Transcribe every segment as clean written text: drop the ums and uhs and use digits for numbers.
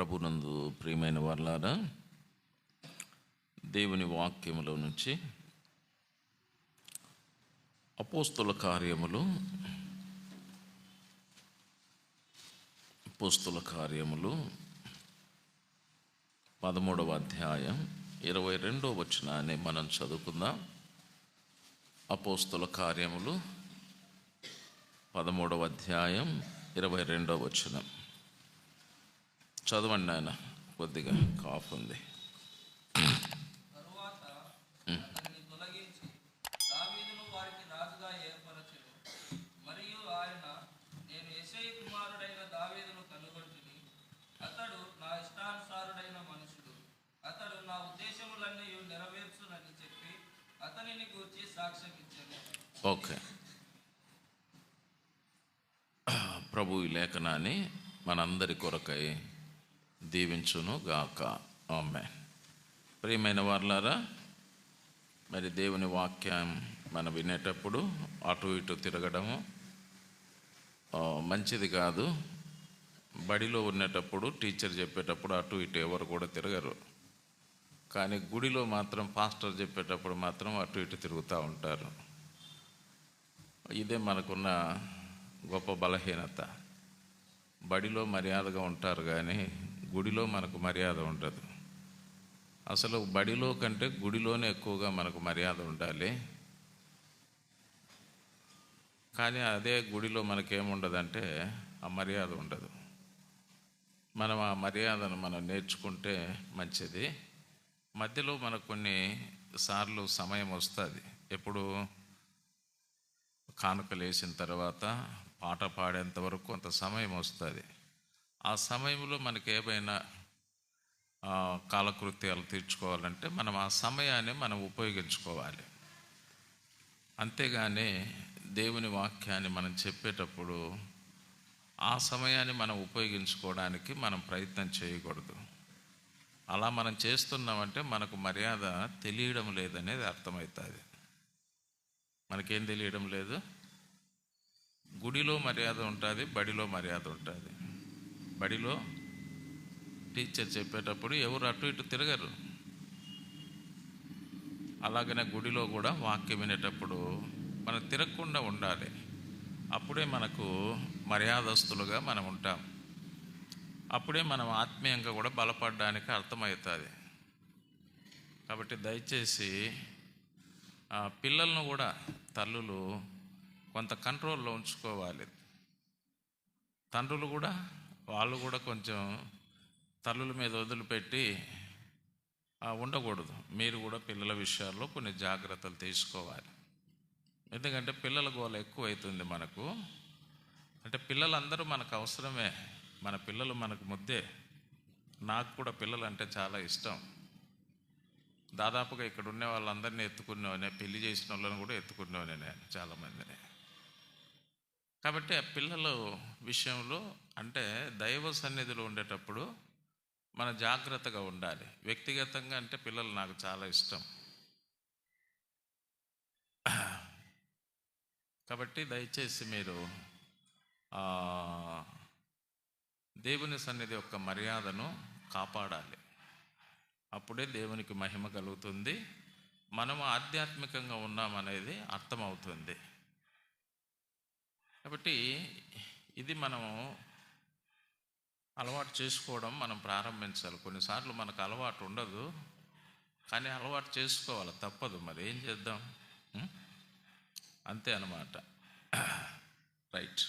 ప్రభునందు ప్రియమైన వారలారా, దేవుని వాక్యములో నుంచి అపోస్తుల కార్యములు 13వ అధ్యాయం 22వ వచనాన్ని మనం చదువుకుందాం. అపోస్తుల కార్యములు 13వ అధ్యాయం 22వ వచనం చదవండి నాయన. కొద్దిగా కాఫ్ ఉంది. ఓకే, ప్రభు ఈ లేఖనాన్ని మనందరి కొరకై దీవించును గాక. ఆమేన్. ప్రియమైన వారలారా, మరి దేవుని వాక్యం మనం వినేటప్పుడు అటు ఇటు తిరగడము మంచిది కాదు. బడిలో ఉండేటప్పుడు టీచర్ చెప్పేటప్పుడు అటు ఇటు ఎవరు కూడా తిరగరు, కానీ గుడిలో మాత్రం పాస్టర్ చెప్పేటప్పుడు మాత్రం అటు ఇటు తిరుగుతూ ఉంటారు. ఇదే మనకున్న గొప్ప బలహీనత. బడిలో మర్యాదగా ఉంటారు కానీ గుడిలో మనకు మర్యాద ఉండదు. అసలు బడిలో కంటే గుడిలోనే ఎక్కువగా మనకు మర్యాద ఉండాలి. కానీ అదే గుడిలో మనకేముండదంటే ఆ మర్యాద ఉండదు. మనం ఆ మర్యాదను మనం నేర్చుకుంటే మంచిది. మధ్యలో మనకు కొన్ని సార్లు సమయం వస్తుంది. ఎప్పుడు కానుకలు వేసిన తర్వాత పాట పాడేంత వరకు కొంత సమయం వస్తుంది. ఆ సమయంలో మనకి ఏమైనా కాలకృత్యాలు తీర్చుకోవాలంటే మనం ఆ సమయాన్ని మనం ఉపయోగించుకోవాలి. అంతేగాని దేవుని వాక్యాన్ని మనం చెప్పేటప్పుడు ఆ సమయాన్ని మనం ఉపయోగించుకోవడానికి మనం ప్రయత్నం చేయకూడదు. అలా మనం చేస్తున్నామంటే మనకు మర్యాద తెలియడం లేదనేది అర్థమవుతుంది. మనకేం తెలియడం లేదు. గుడిలో మర్యాద ఉంటుంది, బడిలో మర్యాద ఉంటుంది. బడిలో టీచర్ చెప్పేటప్పుడు ఎవరు అటు ఇటు తిరగరు. అలాగనే గుడిలో కూడా వాక్యం వినేటప్పుడు మనం తిరగకుండా ఉండాలి. అప్పుడే మనకు మర్యాదస్తులుగా మనం ఉంటాం. అప్పుడే మనం ఆత్మీయంగా కూడా బలపడడానికి అర్థమవుతుంది. కాబట్టి దయచేసి పిల్లలను కూడా తల్లులు కొంత కంట్రోల్లో ఉంచుకోవాలి. తండ్రులు కూడా వాళ్ళు కూడా కొంచెం తల్లుల మీద వదిలిపెట్టి ఉండకూడదు. మీరు కూడా పిల్లల విషయాల్లో కొన్ని జాగ్రత్తలు తీసుకోవాలి. ఎందుకంటే పిల్లల గోల ఎక్కువ అవుతుంది మనకు. అంటే పిల్లలందరూ మనకు అవసరమే. మన పిల్లలు మనకు ముద్దే. నాకు కూడా పిల్లలు అంటే చాలా ఇష్టం. దాదాపుగా ఇక్కడ ఉండే వాళ్ళందరినీ ఎత్తుకునేవానే, పెళ్లి చేసిన వాళ్ళని కూడా ఎత్తుకునేవానే నేను చాలామందిని. కాబట్టి ఆ పిల్లల విషయంలో అంటే దైవ సన్నిధిలో ఉండేటప్పుడు మన జాగ్రత్తగా ఉండాలి. వ్యక్తిగతంగా అంటే పిల్లలు నాకు చాలా ఇష్టం. కాబట్టి దయచేసి మీరు దేవుని సన్నిధి యొక్క మర్యాదను కాపాడాలి. అప్పుడే దేవునికి మహిమ కలుగుతుంది. మనము ఆధ్యాత్మికంగా ఉన్నామనేది అర్థమవుతుంది. కాబట్టి ఇది మనము అలవాటు చేసుకోవడం మనం ప్రారంభించాలి. కొన్నిసార్లు మనకు అలవాటు ఉండదు, కానీ అలవాటు చేసుకోవాలి, తప్పదు. మరి ఏం చేద్దాం, అంతే అన్నమాట. రైట్,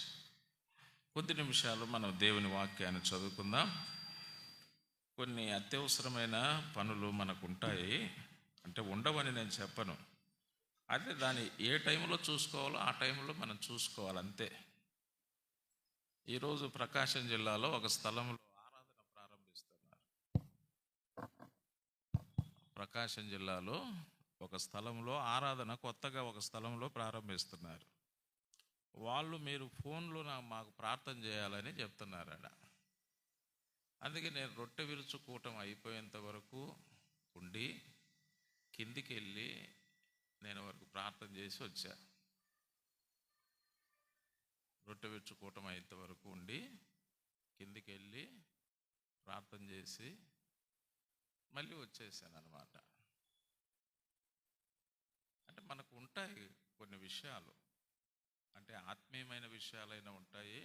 కొద్ది నిమిషాలు మనం దేవుని వాక్యాన్ని చదువుకుందాం. కొన్ని అత్యవసరమైన పనులు మనకు ఉంటాయి. అంటే ఉండవని నేను చెప్పను. అంటే దాన్ని ఏ టైంలో చూసుకోవాలో ఆ టైంలో మనం చూసుకోవాలి, అంతే. ఈరోజు ప్రకాశం జిల్లాలో ఒక స్థలంలో ఆరాధన ప్రారంభిస్తున్నారు. ప్రకాశం జిల్లాలో ఒక స్థలంలో ఆరాధన కొత్తగా ఒక స్థలంలో ప్రారంభిస్తున్నారు. వాళ్ళు మీరు ఫోన్లో మాకు ప్రార్థన చేయాలని చెప్తున్నారట. అందుకే నేను రొట్టె విరుచు కూటం అయిపోయేంత వరకు ఉండి కిందికి వెళ్ళి నేను వరకు ప్రార్థన చేసి వచ్చా. రొట్టె విరుచు కూటం అయ్యేంత వరకు ఉండి కిందికి వెళ్ళి ప్రార్థన చేసి మళ్ళీ వచ్చేసాను అనమాట. అంటే మనకు ఉంటాయి కొన్ని విషయాలు, అంటే ఆత్మీయమైన విషయాలైనా ఉంటాయి,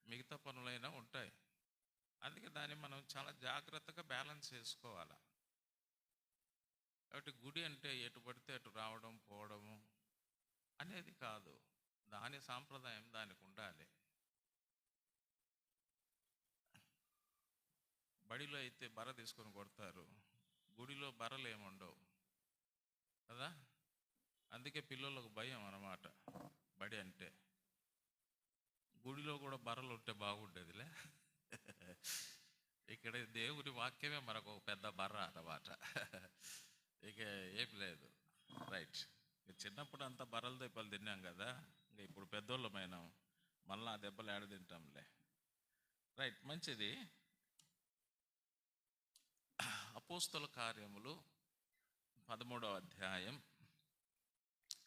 మిగతా పనులైనా ఉంటాయి. అందుకే దాన్ని మనం చాలా జాగ్రత్తగా బ్యాలెన్స్ చేసుకోవాలి. కాబట్టి గుడి అంటే ఎటు పడితే అటు రావడం పోవడము అనేది కాదు, దాని సాంప్రదాయం దానికి ఉండాలి. బడిలో అయితే బర్ర తీసుకొని కొడతారు, గుడిలో బర్రలు ఏముండవు కదా. అందుకే పిల్లలకు భయం అన్నమాట బడి అంటే. గుడిలో కూడా బర్రలు ఉంటే బాగుండేదిలే. ఇక్కడ దేవుని వాక్యమే మనకు ఒక పెద్ద బర్ర అన్నమాట. ఇక ఏం లేదు. రైట్. చిన్నప్పుడు అంతా బర్రల దెబ్బలు తిన్నాం కదా, ఇంకా ఇప్పుడు పెద్దోళ్ళమైనాం, మళ్ళీ ఆ దెబ్బలు ఏడ తింటాంలే. రైట్, మంచిది. అపోస్తల కార్యములు 13వ అధ్యాయం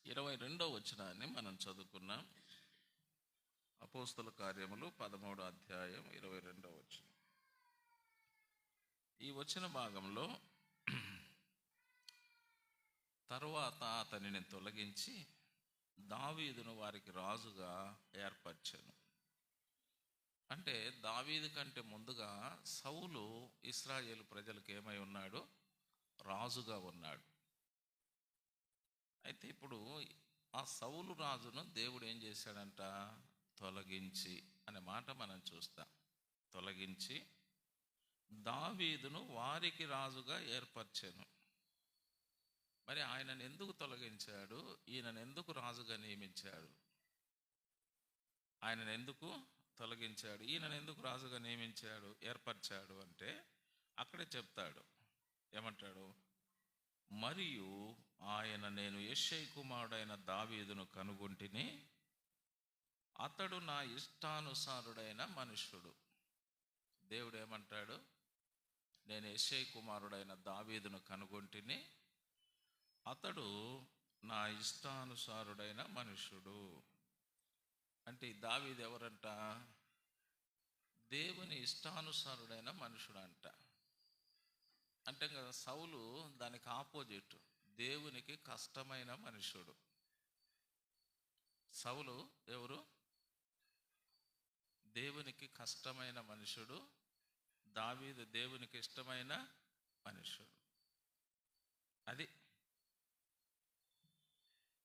22వ వచనాన్ని మనం చదువుకున్నాం. అపోస్తల కార్యములు 13వ అధ్యాయం 22వ వచనం. ఈ వచన భాగంలో తరువాత అతనిని తొలగించి దావీదును వారికి రాజుగా ఏర్పరచెను. అంటే దావీదు కంటే ముందుగా సౌలు ఇశ్రాయేలు ప్రజలకు ఏమై ఉన్నాడు? రాజుగా ఉన్నాడు. అయితే ఇప్పుడు ఆ సౌలు రాజును దేవుడు ఏం చేశాడంట? తొలగించి అనే మాట మనం చూస్తాం. తొలగించి దావీదును వారికి రాజుగా ఏర్పరచెను. మరి ఆయనను ఎందుకు తొలగించాడు? ఈయనను ఎందుకు రాజుగా నియమించాడు? ఆయనను ఎందుకు తొలగించాడు? ఈయనను ఎందుకు రాజుగా నియమించాడు, ఏర్పరిచాడు అంటే అక్కడే చెప్తాడు. ఏమంటాడు? మరియు ఆయన, నేను యెష్షై కుమారుడైన దావీదును కనుగొంటిని, అతడు నా ఇష్టానుసారుడైన మనుష్యుడు. దేవుడు ఏమంటాడు? నేను యెష్షై కుమారుడైన దావీదును కనుగొంటిని, అతడు నా ఇష్టానుసారుడైన మనుష్యుడు. అంటే ఈ దావీదు ఎవరంట? దేవుని ఇష్టానుసారుడైన మనుషుడు అంట. అంటే కదా సౌలు దానికి ఆపోజిట్, దేవునికి కష్టమైన మనుషుడు. సౌలు ఎవరు? దేవునికి కష్టమైన మనుషుడు. దావీదు దేవునికి ఇష్టమైన మనుషుడు. అది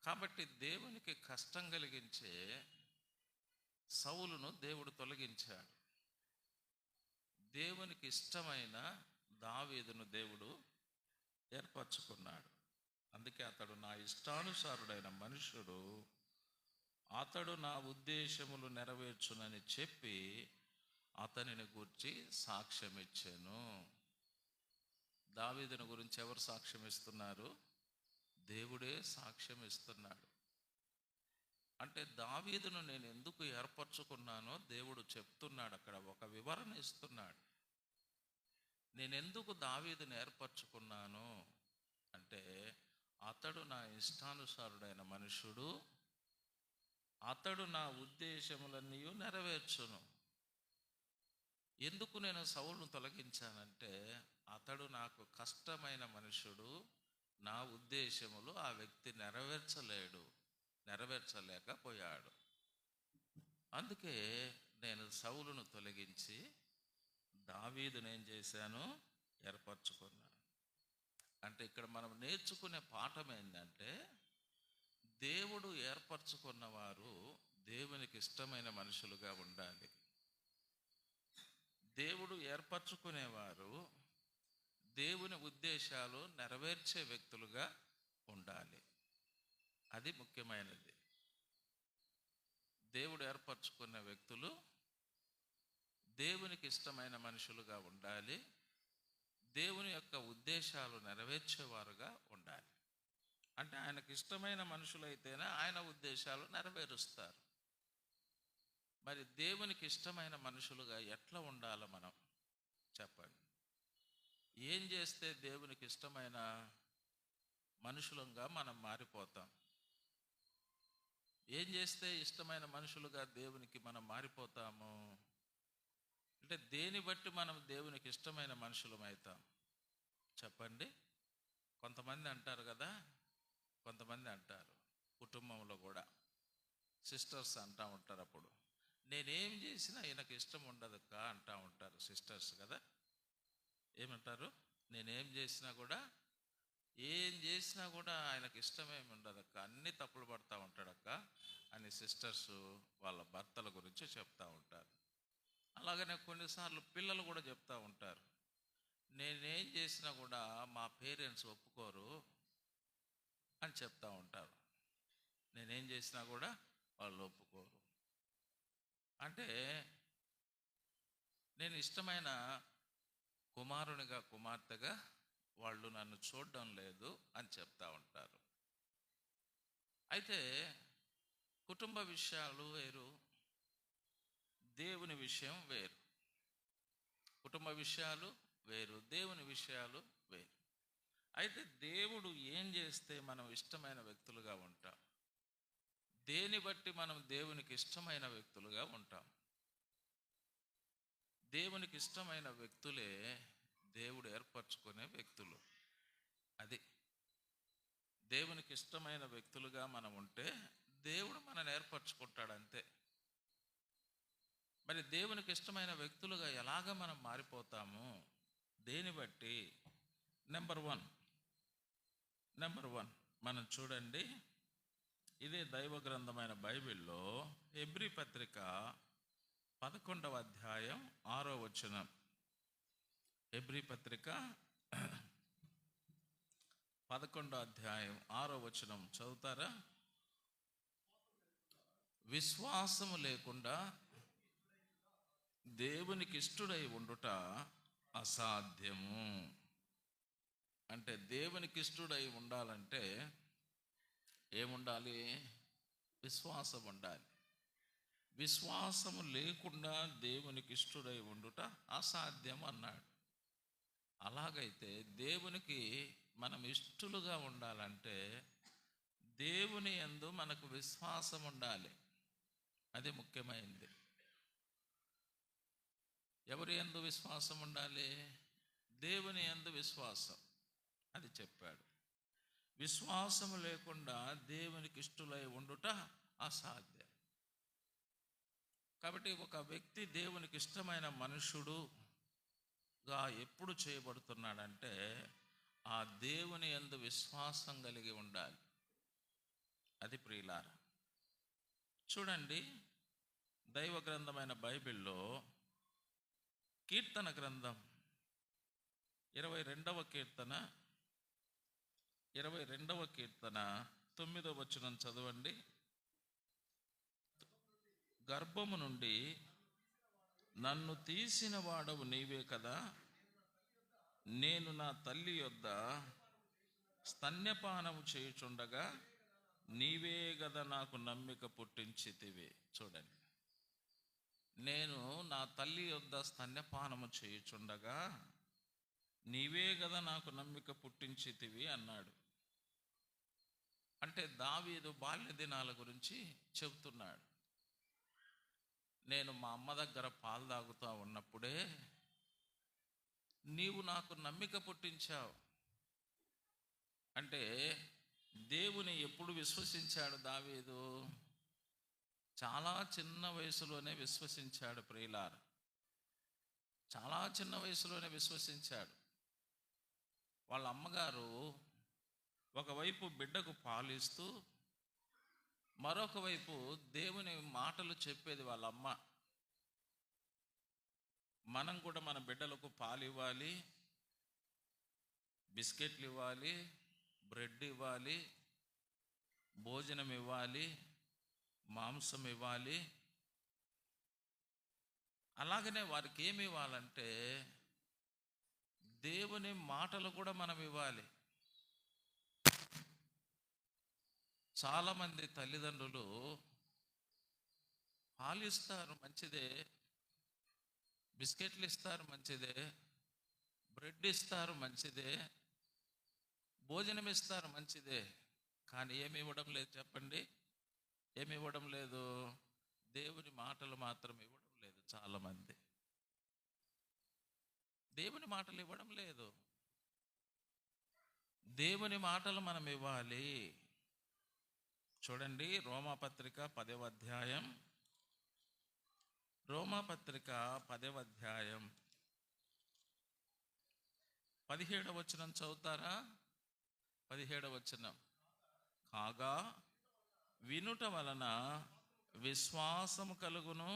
కాబట్టి దేవునికి కష్టం కలిగించే సౌలును దేవుడు తొలగించాడు. దేవునికి ఇష్టమైన దావీదును దేవుడు ఏర్పరచుకున్నాడు. అందుకే అతడు నా ఇష్టానుసారుడైన మనుషుడు, అతడు నా ఉద్దేశములు నెరవేర్చునని చెప్పి అతనిని గురించి సాక్ష్యం ఇచ్చాను. దావీదుని గురించి ఎవరు సాక్ష్యం ఇస్తున్నారు? దేవుడే సాక్ష్యం ఇస్తున్నాడు. అంటే దావీదును నేను ఎందుకు ఏర్పరచుకున్నానో దేవుడు చెప్తున్నాడు. అక్కడ ఒక వివరణ ఇస్తున్నాడు. నేను ఎందుకు దావీదును ఏర్పరచుకున్నాను అంటే, అతడు నా ఇష్టానుసారుడైన మనుషుడు, అతడు నా ఉద్దేశములన్నీ నెరవేర్చును. ఎందుకు నేను సౌలును తొలగించానంటే, అతడు నాకు కష్టమైన మనుషుడు, నా ఉద్దేశములు ఆ వ్యక్తి నెరవేర్చలేకపోయాడు. అందుకే నేను సౌలును తొలగించి దావీదును ఏం చేశాను? ఏర్పరచుకున్నాను. అంటే ఇక్కడ మనం నేర్చుకునే పాఠం ఏంటంటే, దేవుడు ఏర్పరచుకున్న వారు దేవునికి ఇష్టమైన మనుషులుగా ఉండాలి. దేవుడు ఏర్పరచుకునేవారు దేవుని ఉద్దేశాలు నెరవేర్చే వ్యక్తులుగా ఉండాలి. అది ముఖ్యమైనది. దేవుడు ఏర్పరచుకున్న వ్యక్తులు దేవునికి ఇష్టమైన మనుషులుగా ఉండాలి. దేవుని యొక్క ఉద్దేశాలు నెరవేర్చేవారుగా ఉండాలి. అంటే ఆయనకు ఇష్టమైన మనుషులైతేనే ఆయన ఉద్దేశాలు నెరవేరుస్తారు. మరి దేవునికి ఇష్టమైన మనుషులుగా ఎట్లా ఉండాలి మనం? చెప్పండి. ఏం చేస్తే దేవునికి ఇష్టమైన మనుషులంగా మనం మారిపోతాం? ఏం చేస్తే ఇష్టమైన మనుషులుగా దేవునికి మనం మారిపోతాము? అంటే దేని బట్టి మనం దేవునికి ఇష్టమైన మనుషులం అవుతాం చెప్పండి? కొంతమంది అంటారు కదా, కొంతమంది అంటారు కుటుంబంలో కూడా సిస్టర్స్ అంటూ ఉంటారు, అప్పుడు నేనేం చేసినా ఈయనకు ఇష్టం ఉండదక్క అంటూ ఉంటారు సిస్టర్స్ కదా. ఏమంటారు? నేనేం చేసినా కూడా, ఏం చేసినా కూడా ఆయనకు ఇష్టమేమి ఉండదక్క, అన్ని తప్పులు పడతా ఉంటాడక్క అని సిస్టర్స్ వాళ్ళ భర్తల గురించి చెప్తూ ఉంటారు. అలాగనే కొన్నిసార్లు పిల్లలు కూడా చెప్తూ ఉంటారు, నేనేం చేసినా కూడా మా పేరెంట్స్ ఒప్పుకోరు అని చెప్తూ ఉంటారు. నేనేం చేసినా కూడా వాళ్ళు ఒప్పుకోరు అంటే నేను ఇష్టమైన కుమారునిగా కుమార్తెగా వాళ్ళు నన్ను చూడడం లేదు అని చెప్తా ఉంటారు. అయితే కుటుంబ విషయాలు వేరు, దేవుని విషయం వేరు. కుటుంబ విషయాలు వేరు, దేవుని విషయాలు వేరు. అయితే దేవుడు ఏం చేస్తే మనం ఇష్టమైన వ్యక్తులుగా ఉంటాం, దేని బట్టి మనం దేవునికి ఇష్టమైన వ్యక్తులుగా ఉంటాం. దేవునికి ఇష్టమైన వ్యక్తులే దేవుడు ఏర్పరచుకునే వ్యక్తులు. అది దేవునికి ఇష్టమైన వ్యక్తులుగా మనం ఉంటే దేవుడు మనల్ని ఏర్పరచుకుంటాడు అంతే. మరి దేవునికి ఇష్టమైన వ్యక్తులుగా ఎలాగ మనం మారిపోతాము, దేని బట్టి? నెంబర్ వన్ మనం చూడండి, ఇదే దైవ గ్రంథమైన బైబిల్లో హెబ్రీ పత్రిక 11వ అధ్యాయం 6వ వచనం. హెబ్రీ పత్రిక 11వ అధ్యాయం 6వ వచనం చదువుతారా? విశ్వాసము లేకుండా దేవునికి ఇష్టుడై ఉండుట అసాధ్యము. అంటే దేవునికి ఇష్టుడై ఉండాలంటే ఏముండాలి? విశ్వాసం ఉండాలి. విశ్వాసము లేకుండా దేవునికి ఇష్టుడై ఉండుట అసాధ్యం అన్నాడు. అలాగైతే దేవునికి మనం ఇష్టలుగా ఉండాలంటే దేవుని యందు మనకు విశ్వాసం ఉండాలి. అది ముఖ్యమైనది. ఎవరి యందు విశ్వాసం ఉండాలి? దేవుని యందు విశ్వాసం. అది చెప్పాడు. విశ్వాసము లేకుండా దేవునికి ఇష్టలై ఉండుట అసాధ్యం. కాబట్టి ఒక వ్యక్తి దేవునికి ఇష్టమైన మనుషుడుగా ఎప్పుడు చేయబడుతున్నాడంటే ఆ దేవుని యందు విశ్వాసం కలిగి ఉండాలి. అది ప్రియులారా, చూడండి, దైవ గ్రంథమైన బైబిల్లో కీర్తన గ్రంథం 22వ కీర్తన 9వ వచనం చదవండి. గర్భము నుండి నన్ను తీసిన వాడవు నీవే కదా, నేను నా తల్లి యొద్ద స్తన్యపానము చేయుచుండగా నీవే గదా నాకు నమ్మిక పుట్టించితివి. చూడండి, నేను నా తల్లి యొద్ద స్తన్యపానము చేయుచుండగా నీవే గదా నాకు నమ్మిక పుట్టించితివి అన్నాడు. అంటే దావీదు బాల్య దినాల గురించి చెబుతున్నాడు. నేను మా అమ్మ దగ్గర పాలు తాగుతూ ఉన్నప్పుడే నీవు నాకు నమ్మిక పుట్టించావు. అంటే దేవుని ఎప్పుడు విశ్వసించాడు దావీదు? చాలా చిన్న వయసులోనే విశ్వసించాడు ప్రియులారా, చాలా చిన్న వయసులోనే విశ్వసించాడు. వాళ్ళ అమ్మగారు ఒకవైపు బిడ్డకు పాలిస్తూ మరొక వైపు దేవుని మాటలు చెప్పేది వాళ్ళ అమ్మ. మనం కూడా మన బిడ్డలకు పాలు ఇవ్వాలి, బిస్కెట్లు ఇవ్వాలి, బ్రెడ్ ఇవ్వాలి, భోజనం ఇవ్వాలి, మాంసం ఇవ్వాలి. అలాగనే వారికి ఏమి ఇవ్వాలంటే దేవుని మాటలు కూడా మనం ఇవ్వాలి. చాలామంది తల్లిదండ్రులు పాలు ఇస్తారు మంచిదే, బిస్కెట్లు ఇస్తారు మంచిదే, బ్రెడ్ ఇస్తారు మంచిదే, భోజనం ఇస్తారు మంచిదే, కానీ ఏమి ఇవ్వడం లేదు చెప్పండి? ఏమి ఇవ్వడం లేదు? దేవుని మాటలు మాత్రం ఇవ్వడం లేదు చాలామంది. దేవుని మాటలు ఇవ్వడం లేదు. దేవుని మాటలు మనం ఇవ్వాలి. చూడండి, రోమాపత్రిక 10వ అధ్యాయం, రోమాపత్రిక 10వ అధ్యాయం 17వ వచనం చదువుతారా? 17వ వచనం. కాగా వినుట వలన విశ్వాసము కలుగును,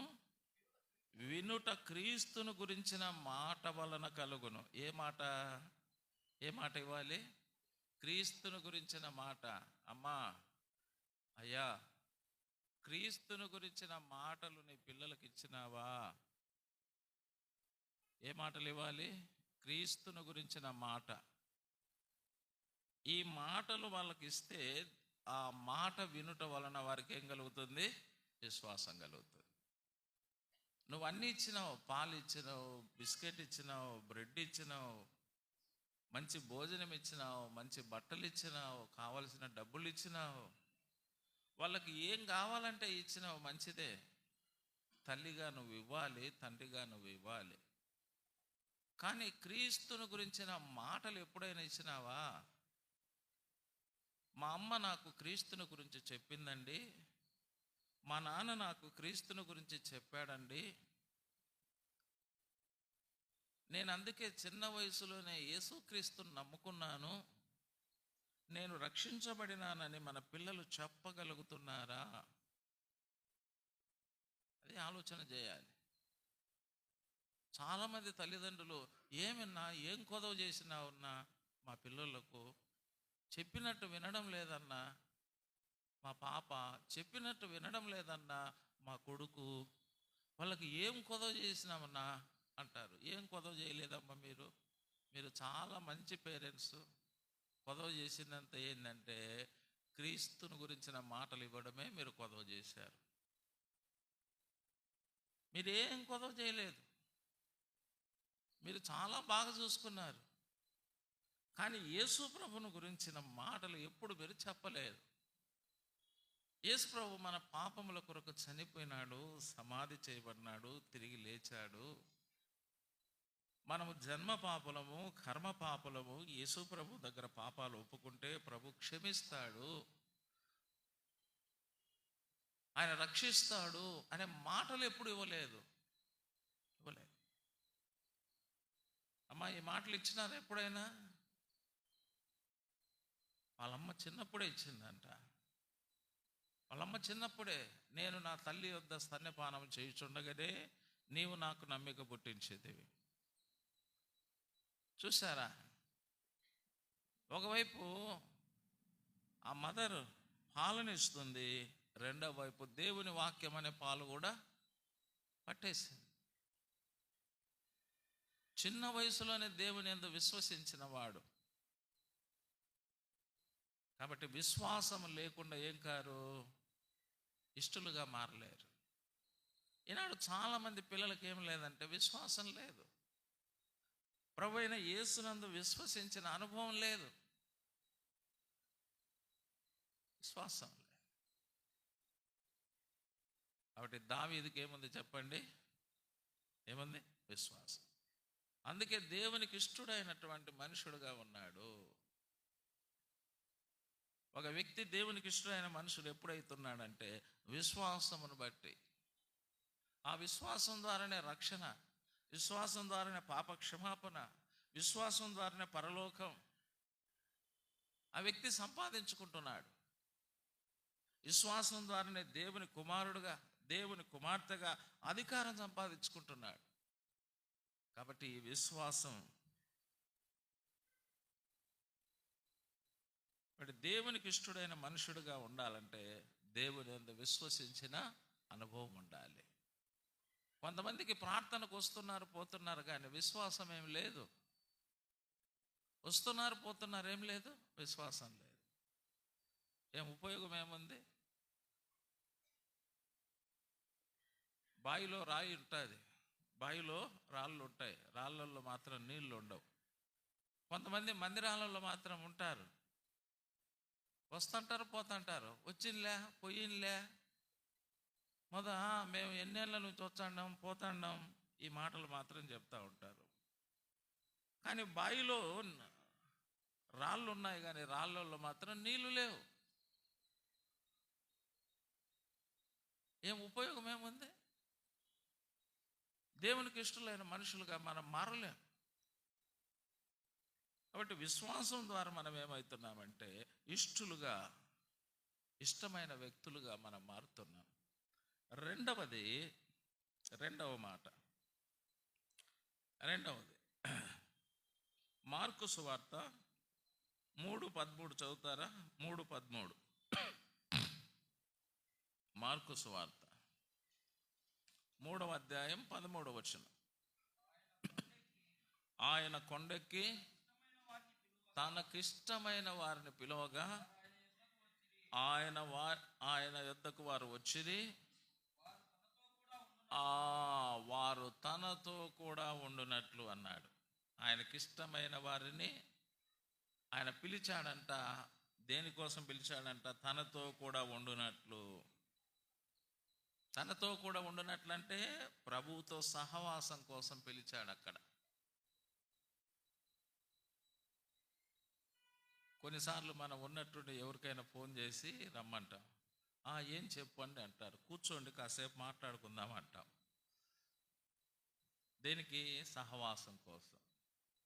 వినుట క్రీస్తును గురించిన మాట వలన కలుగును. ఏ మాట ఇవ్వాలి? క్రీస్తును గురించిన మాట. అమ్మా, అయ్యా, క్రీస్తును గురించిన మాటలు నీ పిల్లలకు ఇచ్చినావా? ఏ మాటలు ఇవ్వాలి? క్రీస్తును గురించిన మాట. ఈ మాటలు వాళ్ళకి ఇస్తే ఆ మాట వినుట వలన వారికి ఏం కలుగుతుంది? విశ్వాసం కలుగుతుంది. నువ్వు అన్నీ ఇచ్చినావు, పాలు ఇచ్చినావు, బిస్కెట్ ఇచ్చినావు, బ్రెడ్ ఇచ్చినావు, మంచి భోజనం ఇచ్చినావు, మంచి బట్టలు ఇచ్చినావు, కావలసిన డబ్బులు ఇచ్చినావు, వాళ్ళకి ఏం కావాలంటే ఇచ్చినావు, మంచిదే. తల్లిగా నువ్వు ఇవ్వాలి, తండ్రిగా నువ్వు ఇవ్వాలి. కానీ క్రీస్తుని గురించిన మాటలు ఎప్పుడైనా ఇచ్చినావా? మా అమ్మ నాకు క్రీస్తుని గురించి చెప్పిందండి, మా నాన్న నాకు క్రీస్తుని గురించి చెప్పాడండి, నేను అందుకే చిన్న వయసులోనే యేసుక్రీస్తుని నమ్ముకున్నాను, నేను రక్షించబడినానని మన పిల్లలు చెప్పగలుగుతున్నారా? అది ఆలోచన చేయాలి. చాలామంది తల్లిదండ్రులు ఏమన్నా, ఏం కొదవ చేసినావున్నా, మా పిల్లలకు చెప్పినట్టు వినడం లేదన్నా, మా పాప చెప్పినట్టు వినడం లేదన్నా, మా కొడుకు, వాళ్ళకి ఏం కొదవ చేసినామన్నా అంటారు. ఏం కొదవ చేయలేదమ్మా, మీరు చాలా మంచి పేరెంట్స్. కొదవ చేసినంత ఏంటంటే క్రీస్తుని గురించిన మాటలు ఇవ్వడమే మీరు కొదవ చేశారు. మీరేం కొదవ చేయలేదు, మీరు చాలా బాగా చూసుకున్నారు. కానీ యేసు ప్రభుని గురించిన మాటలు ఎప్పుడు మీరు చెప్పలేదు. యేసు ప్రభు మన పాపముల కొరకు చనిపోయినాడు, సమాధి చేయబడినాడు, తిరిగి లేచాడు. మనము జన్మ పాపులము, కర్మ పాపులము. యేసు ప్రభు దగ్గర పాపాలు ఒప్పుకుంటే ప్రభు క్షమిస్తాడు, ఆయన రక్షిస్తాడు అనే మాటలు ఎప్పుడు ఇవ్వలేదు. అమ్మా, ఈ మాటలు ఇచ్చినారు ఎప్పుడైనా? వాళ్ళమ్మ చిన్నప్పుడే ఇచ్చిందంట. వాళ్ళమ్మ చిన్నప్పుడే, నేను నా తల్లి వద్ద స్తన్యపానం చేయుచుండగానే నీవు నాకు నమ్మిక పుట్టించేదివి. చూసారా? ఒకవైపు ఆ మదర్ పాలనిస్తుంది, రెండో వైపు దేవుని వాక్యం అనే పాలు కూడా పట్టేసింది. చిన్న వయసులోనే దేవుని యందు విశ్వసించిన వాడు. కాబట్టి విశ్వాసం లేకుండా ఏం కారు? ఇష్టలుగా మారలేరు. ఈనాడు చాలామంది పిల్లలకి ఏం లేదంటే విశ్వాసం లేదు. ప్రభు అయిన యేసునందు విశ్వసించిన అనుభవం లేదు, విశ్వాసం లేదు. కాబట్టి దావీదుకి ఏముంది చెప్పండి? ఏముంది? విశ్వాసం. అందుకే దేవునికి ఇష్టడైనటువంటి మనుషుడుగా ఉన్నాడు. ఒక వ్యక్తి దేవునికి ఇష్టమైన మనుషుడు ఎప్పుడైతున్నాడంటే విశ్వాసమును బట్టి. ఆ విశ్వాసం ద్వారానే రక్షణ, విశ్వాసం ద్వారానే పాప క్షమాపణ, విశ్వాసం ద్వారానే పరలోకం ఆ వ్యక్తి సంపాదించుకుంటున్నాడు. విశ్వాసం ద్వారానే దేవుని కుమారుడుగా, దేవుని కుమార్తెగా అధికారం సంపాదించుకుంటున్నాడు. కాబట్టి ఈ విశ్వాసం, దేవునికి ఇష్టడైన మనుషుడుగా ఉండాలంటే దేవుని యందు విశ్వసించిన అనుభవం ఉండాలి. కొంతమందికి ప్రార్థనకు వస్తున్నారు పోతున్నారు కానీ విశ్వాసం ఏం లేదు. వస్తున్నారు పోతున్నారు, ఏం లేదు, విశ్వాసం లేదు. ఏం ఉపయోగం ఏముంది? బావిలో రాయి ఉంటుంది, బావిలో రాళ్ళు ఉంటాయి, రాళ్ళల్లో మాత్రం నీళ్లు ఉండవు. కొంతమంది మందిరాలలో మాత్రం ఉంటారు, వస్తుంటారు పోతుంటారు, వచ్చిందిలే పోయిందిలే, మేము ఎన్నేళ్ళ నుంచి వచ్చాండాం పోతాండాం, ఈ మాటలు మాత్రం చెప్తూ ఉంటారు. కానీ బావిలో రాళ్ళు ఉన్నాయి, కానీ రాళ్ళల్లో మాత్రం నీళ్లు లేవు. ఏం ఉపయోగం ఏముంది? దేవునికి ఇష్టమైన మనుషులుగా మనం మారలేం. కాబట్టి విశ్వాసం ద్వారా మనం ఏమవుతున్నామంటే ఇష్టలుగా, ఇష్టమైన వ్యక్తులుగా మనం మారుతున్నాం. రెండవది మార్కు సువార్త 3:13 చదువుతారా? 3:13 మార్కు సువార్త 3వ అధ్యాయం 13వ వచనం. ఆయన కొండెక్కి తనకిష్టమైన వారిని పిలువగా ఆయన యొద్దకు వారు వచ్చిరి, వారు తనతో కూడా ఉండునట్లు అన్నాడు. ఆయనకిష్టమైన వారిని ఆయన పిలిచాడంట. దేనికోసం పిలిచాడంట? తనతో కూడా ఉండునట్లు. తనతో కూడా ఉండునట్లు అంటే ప్రభువుతో సహవాసం కోసం పిలిచాడు. అక్కడ కొన్నిసార్లు మనం ఉన్నట్టుండి ఎవరికైనా ఫోన్ చేసి రమ్మంటాం. ఏం చెప్పండి అంటారు. కూర్చోండి కాసేపు మాట్లాడుకుందాం అంటాం. దేనికి? సహవాసం కోసం.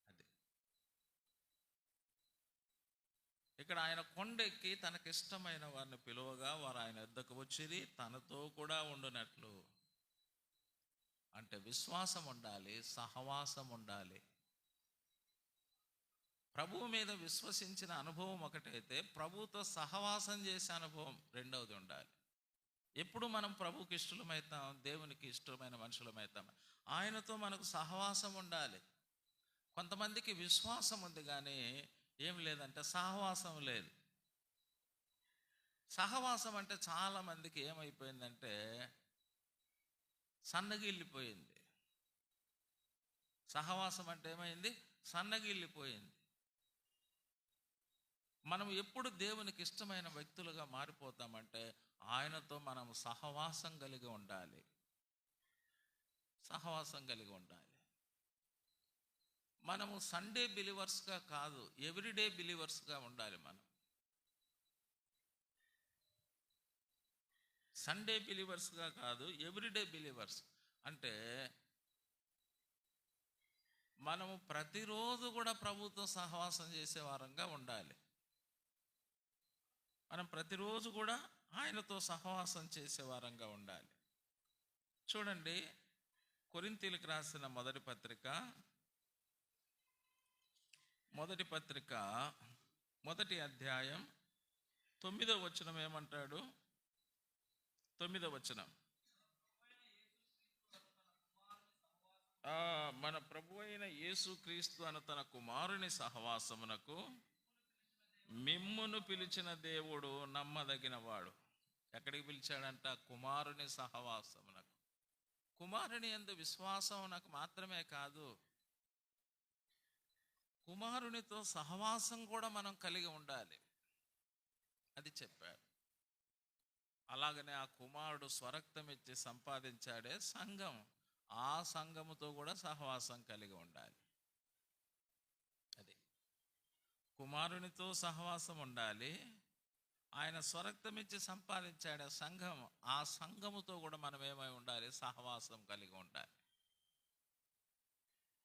అది ఇక్కడ ఆయన కొండెక్కి తనకిష్టమైన వారిని పిలువగా వారు ఆయన వద్దకు వచ్చిరి, తనతో కూడా ఉండునట్లు. అంటే విశ్వాసం ఉండాలి, సహవాసం ఉండాలి. ప్రభువు మీద విశ్వసించిన అనుభవం ఒకటైతే, ప్రభువుతో సహవాసం చేసే అనుభవం రెండవది ఉండాలి. ఎప్పుడు మనం ప్రభువుకి ఇష్టలమవుతాం, దేవునికి ఇష్టమైన మనుషులమవుతాం, ఆయనతో మనకు సహవాసం ఉండాలి. కొంతమందికి విశ్వాసం ఉంది కానీ ఏం లేదంటే సహవాసం లేదు. సహవాసం అంటే చాలామందికి ఏమైపోయిందంటే సన్నగిల్లిపోయింది. సహవాసం అంటే ఏమైంది? సన్నగిల్లిపోయింది. మనం ఎప్పుడు దేవునికి ఇష్టమైన వ్యక్తులుగా మారిపోతామంటే ఆయనతో మనం సహవాసం కలిగి ఉండాలి. సహవాసం కలిగి ఉండాలి. మనము సండే బిలీవర్స్గా కాదు, ఎవ్రీడే బిలీవర్స్గా ఉండాలి. మనం సండే బిలీవర్స్గా కాదు, ఎవ్రీడే బిలీవర్స్. అంటే మనము ప్రతిరోజు కూడా ప్రభువుతో సహవాసం చేసే వారంగా ఉండాలి. మనం ప్రతిరోజు కూడా ఆయనతో సహవాసం చేసే వారంగా ఉండాలి. చూడండి, కొరింథీయులకు రాసిన మొదటి పత్రిక 1వ అధ్యాయం 9వ వచనం ఏమంటాడు? 9వ వచనం, మన ప్రభు అయిన యేసుక్రీస్తు అను తన కుమారుని సహవాసమునకు మిమ్మును పిలిచిన దేవుడు నమ్మదగిన వాడు. ఎక్కడికి పిలిచాడంట? కుమారుని సహవాసమునకు. కుమారుని యందు విశ్వాసం నాకు మాత్రమే కాదు, కుమారునితో సహవాసం కూడా మనం కలిగి ఉండాలి. అది చెప్పాడు. అలాగనే ఆ కుమారుడు స్వరక్తం ఇచ్చి సంపాదించాడే సంఘం. ఆ సంఘముతో కూడా సహవాసం కలిగి ఉండాలి. అది కుమారునితో సహవాసం ఉండాలి. ఆయన స్వరక్తం ఇచ్చి సంపాదించాడే సంఘం. ఆ సంఘముతో కూడా మనం ఏమై ఉండాలి? సహవాసం కలిగి ఉండాలి.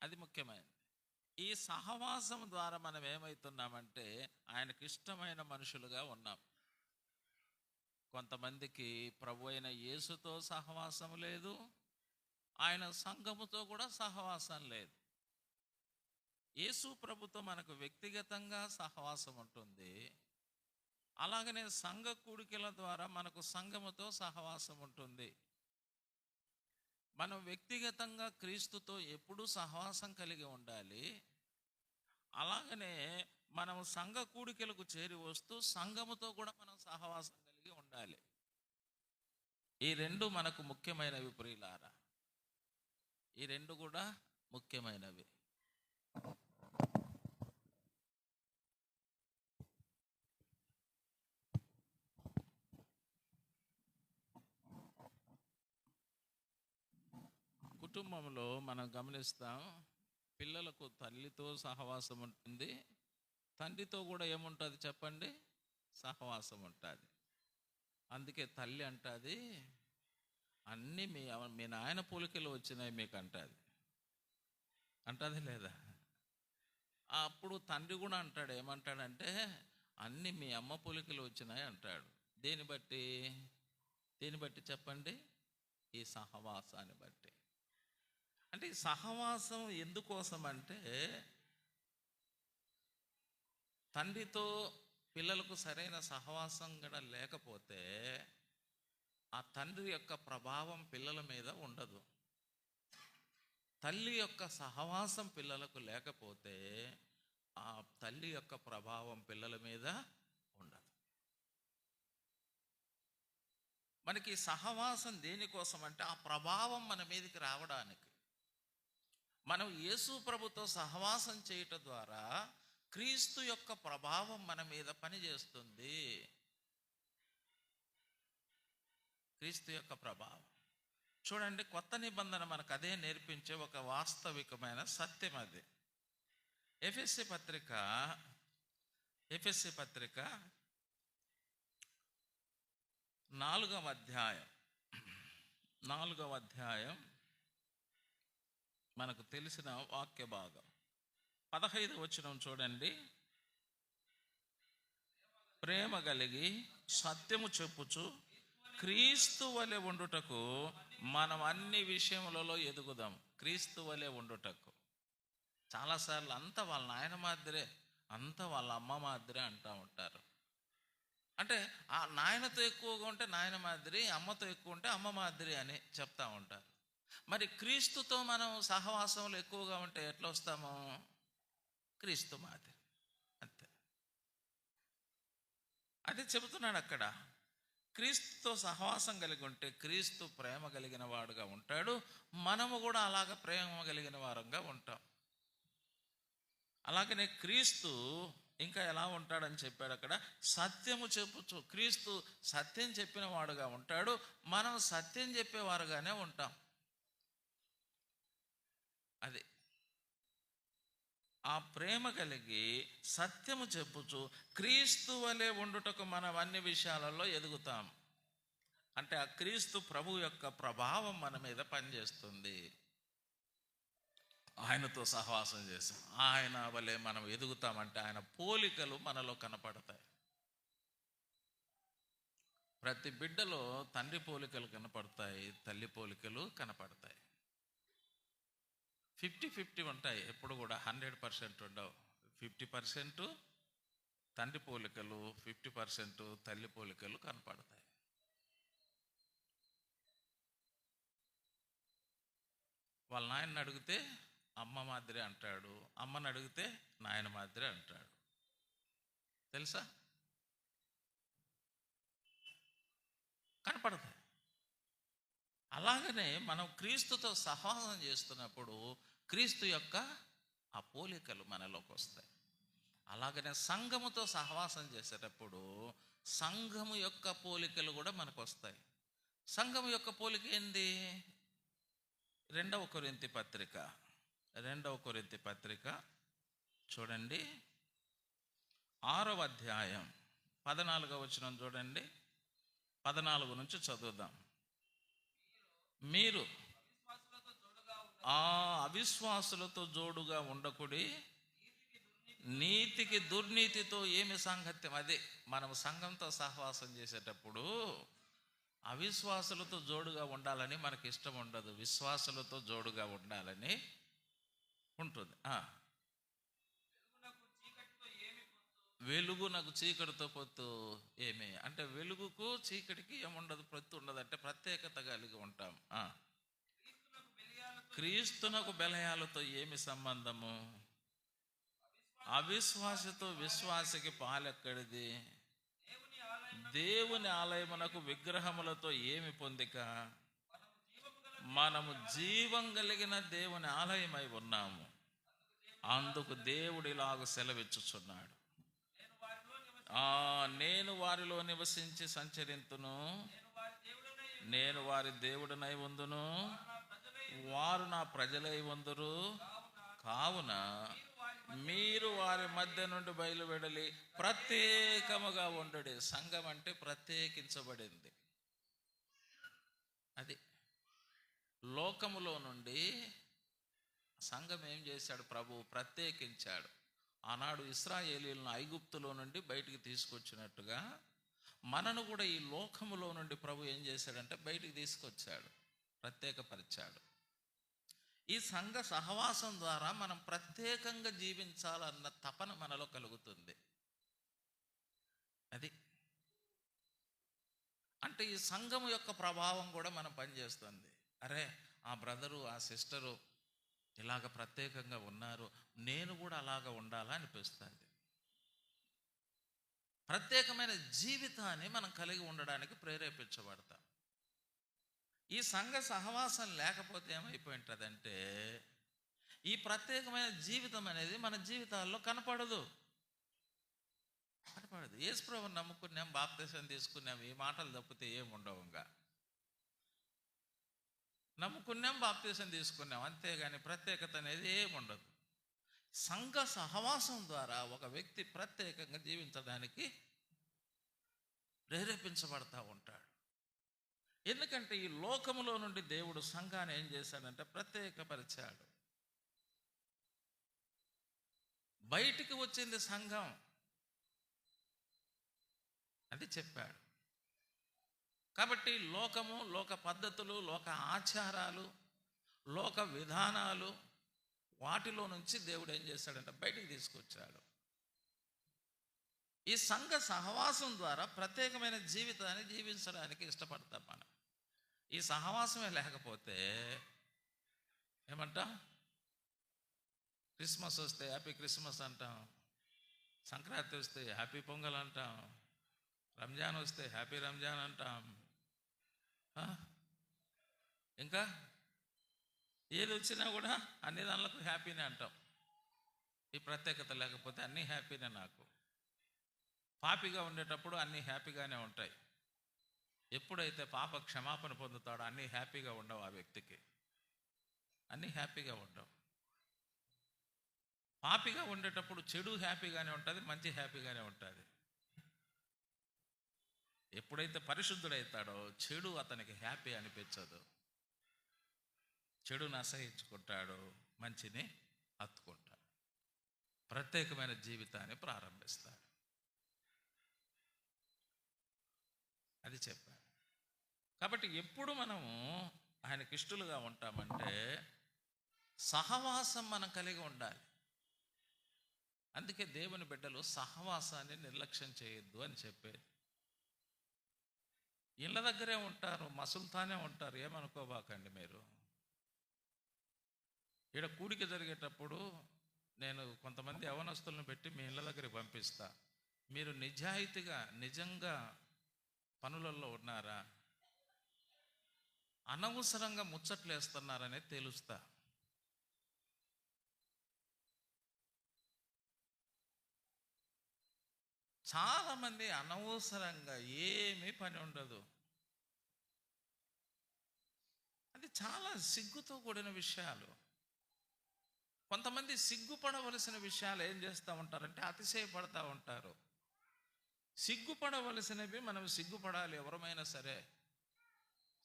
అది ముఖ్యమైనది. ఈ సహవాసం ద్వారా మనం ఏమవుతున్నామంటే ఆయనకు ఇష్టమైన మనుషులుగా ఉన్నాం. కొంతమందికి ప్రభు అయిన యేసుతో సహవాసం లేదు, ఆయన సంఘముతో కూడా సహవాసం లేదు. యేసు ప్రభుతో మనకు వ్యక్తిగతంగా సహవాసం ఉంటుంది. అలాగనే సంఘ కూడికల ద్వారా మనకు సంఘముతో సహవాసం ఉంటుంది. మనం వ్యక్తిగతంగా క్రీస్తుతో ఎప్పుడూ సహవాసం కలిగి ఉండాలి. అలాగనే మనం సంఘ కూడికలకు చేరి వస్తూ సంఘముతో కూడా మనం సహవాసం కలిగి ఉండాలి. ఈ రెండు మనకు ముఖ్యమైనవి ప్రియులారా. ఈ రెండు కూడా ముఖ్యమైనవి. కుటుంబంలో మనం గమనిస్తాం, పిల్లలకు తల్లితో సహవాసం ఉంటుంది, తండ్రితో కూడా ఏముంటుంది చెప్పండి, సహవాసం ఉంటుంది. అందుకే తల్లి అంటుంది, అన్నీ మీ నాయన పోలికలు వచ్చినాయి మీకు అంటుంది లేదా? అప్పుడు తండ్రి కూడా అంటాడు, ఏమంటాడంటే అన్నీ మీ అమ్మ పోలికలు వచ్చినాయి అంటాడు. దేని బట్టి చెప్పండి? ఈ సహవాసాన్ని బట్టి. అంటే ఈ సహవాసం ఎందుకోసం అంటే, తండ్రితో పిల్లలకు సరైన సహవాసం కూడా లేకపోతే ఆ తండ్రి యొక్క ప్రభావం పిల్లల మీద ఉండదు. తల్లి యొక్క సహవాసం పిల్లలకు లేకపోతే ఆ తల్లి యొక్క ప్రభావం పిల్లల మీద ఉండదు. మనకి సహవాసం దేనికోసం అంటే ఆ ప్రభావం మన మీదకి రావడానికి. మనం యేసు ప్రభుతో సహవాసం చేయటం ద్వారా క్రీస్తు యొక్క ప్రభావం మన మీద పనిచేస్తుంది. క్రీస్తు యొక్క ప్రభావం చూడండి, కొత్త నిబంధన మనకు అదే నేర్పించే ఒక వాస్తవికమైన సత్యం అది. ఎఫెసీ పత్రిక 4వ అధ్యాయం మనకు తెలిసిన వాక్య భాగం 15వ వచనం చూడండి. ప్రేమ కలిగి సత్యము చెప్పుచు క్రీస్తు వలె ఉండుటకు మనం అన్ని విషయములలో ఎదుగుదాం. క్రీస్తు వలె ఉండుటకు. చాలాసార్లు అంతా వాళ్ళ నాయన మాదిరే, అంతా వాళ్ళ అమ్మ మాదిరే అంటూ ఉంటారు. అంటే ఆ నాయనతో ఎక్కువగా ఉంటే నాయన మాదిరి, అమ్మతో ఎక్కువ ఉంటే అమ్మ మాదిరి అని చెప్తా ఉంటారు. మరి క్రీస్తుతో మనం సహవాసంలో ఎక్కువగా ఉంటే ఎట్లా వస్తాము? క్రీస్తు మాదిరి. అంతే, అదే చెబుతున్నాడు అక్కడ. క్రీస్తుతో సహవాసం కలిగి ఉంటే క్రీస్తు ప్రేమ కలిగిన వాడుగా ఉంటాడు, మనము కూడా అలాగ ప్రేమ కలిగిన వారంగా ఉంటాం. అలాగనే క్రీస్తు ఇంకా ఎలా ఉంటాడని చెప్పాడు అక్కడ, సత్యము చెప్పుచు. క్రీస్తు సత్యం చెప్పిన వాడుగా ఉంటాడు, మనం సత్యం చెప్పేవారుగానే ఉంటాం. అది ఆ ప్రేమ కలిగి సత్యము చెప్పుచు క్రీస్తు వలె ఉండుటకు మనం అన్ని విషయాలలో ఎదుగుతాం. అంటే ఆ క్రీస్తు ప్రభు యొక్క ప్రభావం మన మీద పనిచేస్తుంది. ఆయనతో సహవాసం చేసాం, ఆయన వలె మనం ఎదుగుతామంటే ఆయన పోలికలు మనలో కనపడతాయి. ప్రతి బిడ్డలో తండ్రి పోలికలు కనపడతాయి, తల్లి పోలికలు కనపడతాయి. 50-50 ఉంటాయి, ఎప్పుడు కూడా 100% ఉండవు. 50% తండ్రి పోలికలు, 50% తల్లి పోలికలు కనపడతాయి. వాళ్ళ నాయన్ని అడిగితే అమ్మ మాదిరి అంటాడు, అమ్మని అడిగితే నాయన మాదిరి అంటాడు. తెలుసా? కనపడతాయి. అలాగనే మనం క్రీస్తుతో సహవాసం చేస్తున్నప్పుడు క్రీస్తు యొక్క ఆ పోలికలు మనలోకి వస్తాయి. అలాగనే సంఘముతో సహవాసం చేసేటప్పుడు సంఘము యొక్క పోలికలు కూడా మనకు వస్తాయి. సంఘము యొక్క పోలిక ఏంది? 2వ కొరింథీ పత్రిక చూడండి, 6వ అధ్యాయం 14వ వచనం చూడండి. 14 నుంచి చదువుదాం. మీరు ఆ అవిశ్వాసులతో జోడుగా ఉండకుడి, నీతికి దుర్నీతితో ఏమి సాంగత్యం. అదే మనం సంఘంతో సహవాసం చేసేటప్పుడు అవిశ్వాసులతో జోడుగా ఉండాలని మనకి ఇష్టం ఉండదు, విశ్వాసులతో జోడుగా ఉండాలని ఉంటుంది. వెలుగునకు చీకటితో పొత్తు ఏమి అంటే, వెలుగుకు చీకటికి ఏముండదు, పొత్తు ఉండదు. అంటే ప్రత్యేకత కలిగి ఉంటాం. క్రీస్తునకు బెలయాలతో ఏమి సంబంధము? అవిశ్వాసతో విశ్వాసకి పాలెక్కడిది? దేవుని ఆలయమునకు విగ్రహములతో ఏమి పొందిక? మనము జీవం కలిగిన దేవుని ఆలయమై ఉన్నాము. అందుకు దేవుడు ఇలాగ సెలవిచ్చుచున్నాడు, నేను వారిలో నివసించి సంచరింతును, నేను వారి దేవుడినై ఉందును, వారు నా ప్రజలై ఉందురు. కావున మీరు వారి మధ్య నుండి బయలువెడలి ప్రత్యేకముగా ఉండడి. సంఘం అంటే ప్రత్యేకించబడింది. అది లోకములో నుండి సంఘం ఏం చేశాడు? ప్రభు ప్రత్యేకించాడు. ఆనాడు ఇశ్రాయేలీయులను ఐగుప్తులో నుండి బయటికి తీసుకొచ్చినట్టుగా మనను కూడా ఈ లోకములో నుండి ప్రభు ఏం చేశాడంటే బయటికి తీసుకొచ్చాడు, ప్రత్యేకపరిచాడు. ఈ సంఘ సహవాసం ద్వారా మనం ప్రత్యేకంగా జీవించాలన్న తపన మనలో కలుగుతుంది. అది అంటే ఈ సంఘం యొక్క ప్రభావం కూడా మనం పనిచేస్తుంది. అరే, ఆ బ్రదరు ఆ సిస్టరు ఇలాగ ప్రత్యేకంగా ఉన్నారు, నేను కూడా అలాగ ఉండాలా అనిపిస్తుంది. ప్రత్యేకమైన జీవితాన్ని మనం కలిగి ఉండడానికి ప్రేరేపించబడతాం. ఈ సంఘ సహవాసం లేకపోతే ఏమైపోయి ఉంటుందంటే ఈ ప్రత్యేకమైన జీవితం అనేది మన జీవితాల్లో కనపడదు. యేసుప్రభువుని నమ్ముకున్నాం, బాప్తిసం తీసుకున్నాం, ఈ మాటలు తప్పితే ఏముండవు. ఇంకా నమ్ముకున్నాం, బాప్తిసం తీసుకున్నాం, అంతేగాని ప్రత్యేకత అనేది ఏముండదు. సంఘ సహవాసం ద్వారా ఒక వ్యక్తి ప్రత్యేకంగా జీవించడానికి ప్రేరేపించబడతా ఉంటాడు. ఎందుకంటే ఈ లోకములో నుండి దేవుడు సంఘాన్ని ఏం చేశాడంటే ప్రత్యేకపరిచాడు. బయటికి వచ్చింది సంఘం అది చెప్పాడు. కాబట్టి లోకము, లోక పద్ధతులు, లోక ఆచారాలు, లోక విధానాలు, వాటిలో నుంచి దేవుడు ఏం చేశాడంటే బయటికి తీసుకొచ్చాడు. ఈ సంఘ సహవాసం ద్వారా ప్రత్యేకమైన జీవితాన్ని జీవించడానికి ఇష్టపడతాం మనం. ఈ సహవాసమే లేకపోతే ఏమంటాం? క్రిస్మస్ వస్తే హ్యాపీ క్రిస్మస్ అంటాం, సంక్రాంతి వస్తే హ్యాపీ పొంగల్ అంటాం, రంజాన్ వస్తే హ్యాపీ రంజాన్ అంటాం, ఇంకా ఏది వచ్చినా కూడా అన్ని దానిలకు హ్యాపీనే అంటాం. ఈ ప్రత్యేకత లేకపోతే అన్నీ హ్యాపీనే. నాకు పాపిగా ఉండేటప్పుడు అన్నీ హ్యాపీగానే ఉంటాయి. ఎప్పుడైతే పాప క్షమాపణ పొందుతాడో అన్నీ హ్యాపీగా ఉండవు. ఆ వ్యక్తికి అన్నీ హ్యాపీగా ఉండవు. పాపిగా ఉండేటప్పుడు చెడు హ్యాపీగానే ఉంటుంది, మంచి హ్యాపీగానే ఉంటుంది. ఎప్పుడైతే పరిశుద్ధుడైతాడో చెడు అతనికి హ్యాపీ అనిపించదు. చెడుని అసహించుకుంటాడు, మంచిని హత్తుకుంటాడు, ప్రత్యేకమైన జీవితాన్ని ప్రారంభిస్తాడు. అది చెప్పాడు. కాబట్టి ఎప్పుడు మనము ఆయనకి ఇష్టలుగా ఉంటామంటే సహవాసం మనం కలిగి ఉండాలి. అందుకే దేవుని బిడ్డలు సహవాసాన్ని నిర్లక్ష్యం చేయొద్దు అని చెప్పేది. ఇళ్ళ దగ్గరే ఉంటారు, మసులుతానే ఉంటారు, ఏమనుకోబాకండి మీరు. ఈడ కూడిక జరిగేటప్పుడు నేను కొంతమంది యవనస్తులను పెట్టి మీ ఇళ్ళ దగ్గరికి పంపిస్తా. మీరు నిజాయితీగా నిజంగా పనులలో ఉన్నారా, అనవసరంగా ముచ్చట్లు వేస్తున్నారనే తెలుస్తా. చాలామంది అనవసరంగా ఏమీ పని ఉండదు. అది చాలా సిగ్గుతో కూడిన విషయాలు. కొంతమంది సిగ్గుపడవలసిన విషయాలు ఏం చేస్తూ ఉంటారంటే అతిశయపడతా ఉంటారు. సిగ్గుపడవలసినవి మనం సిగ్గుపడాలి. ఎవరమైనా సరే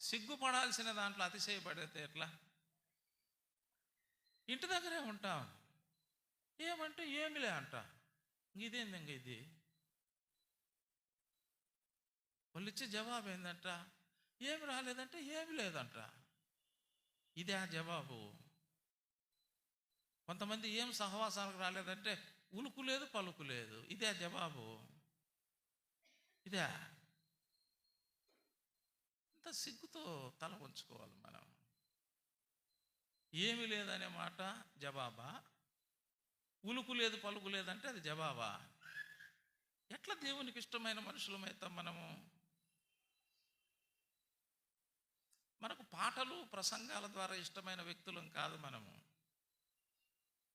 సిగ్గుపడాల్సిన దాంట్లో అతిశయపడితే ఎట్లా? ఇంటి దగ్గరే ఉంటాం, ఏమంటే ఏమిలే అంట, ఇదేందంగా ఇది. వాళ్ళు ఇచ్చే జవాబు ఏందంట? ఏమి రాలేదంటే ఏమి లేదంట. ఇదే ఆ జవాబు. కొంతమంది ఏం సహవాసానికి రాలేదంటే ఉలుకు లేదు పలుకు లేదు, ఇదే జవాబు. ఇదే ఇంత సిగ్గుతో తల ఉంచుకోవాలి మనం. ఏమి లేదనే మాట జవాబా? ఉలుకు లేదు పలుకు లేదంటే అది జవాబా? ఎట్లా దేవునికి ఇష్టమైన మనుషులమైతాం మనము? మనకు పాటలు ప్రసంగాల ద్వారా ఇష్టమైన వ్యక్తులం కాదు మనము.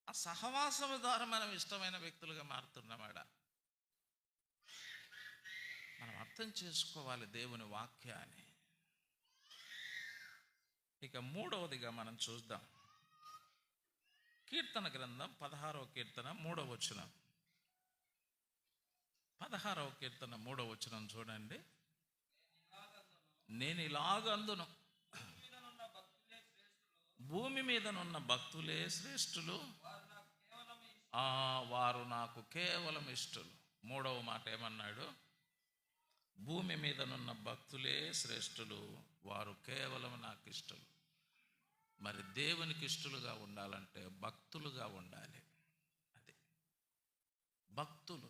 ఆ సహవాసం ద్వారా మనం ఇష్టమైన వ్యక్తులుగా మారుతున్నవాడ. మనం అర్థం చేసుకోవాలి దేవుని వాక్యాన్ని. ఇక మూడవదిగా మనం చూద్దాం. కీర్తన గ్రంథం 16వ కీర్తన 3వ వచనం. 16వ కీర్తన 3వ వచనం చూడండి. నేను ఇలాగందును, భూమి మీదనున్న భక్తులే శ్రేష్ఠులు, వారు నాకు కేవలం ఇష్టలు. 3వ మాట ఏమన్నాడు? భూమి మీదనున్న భక్తులే శ్రేష్ఠులు, వారు కేవలం నాకు ఇష్టలు. మరి దేవునికి ఇష్టలుగా ఉండాలంటే భక్తులుగా ఉండాలి. అది భక్తులు.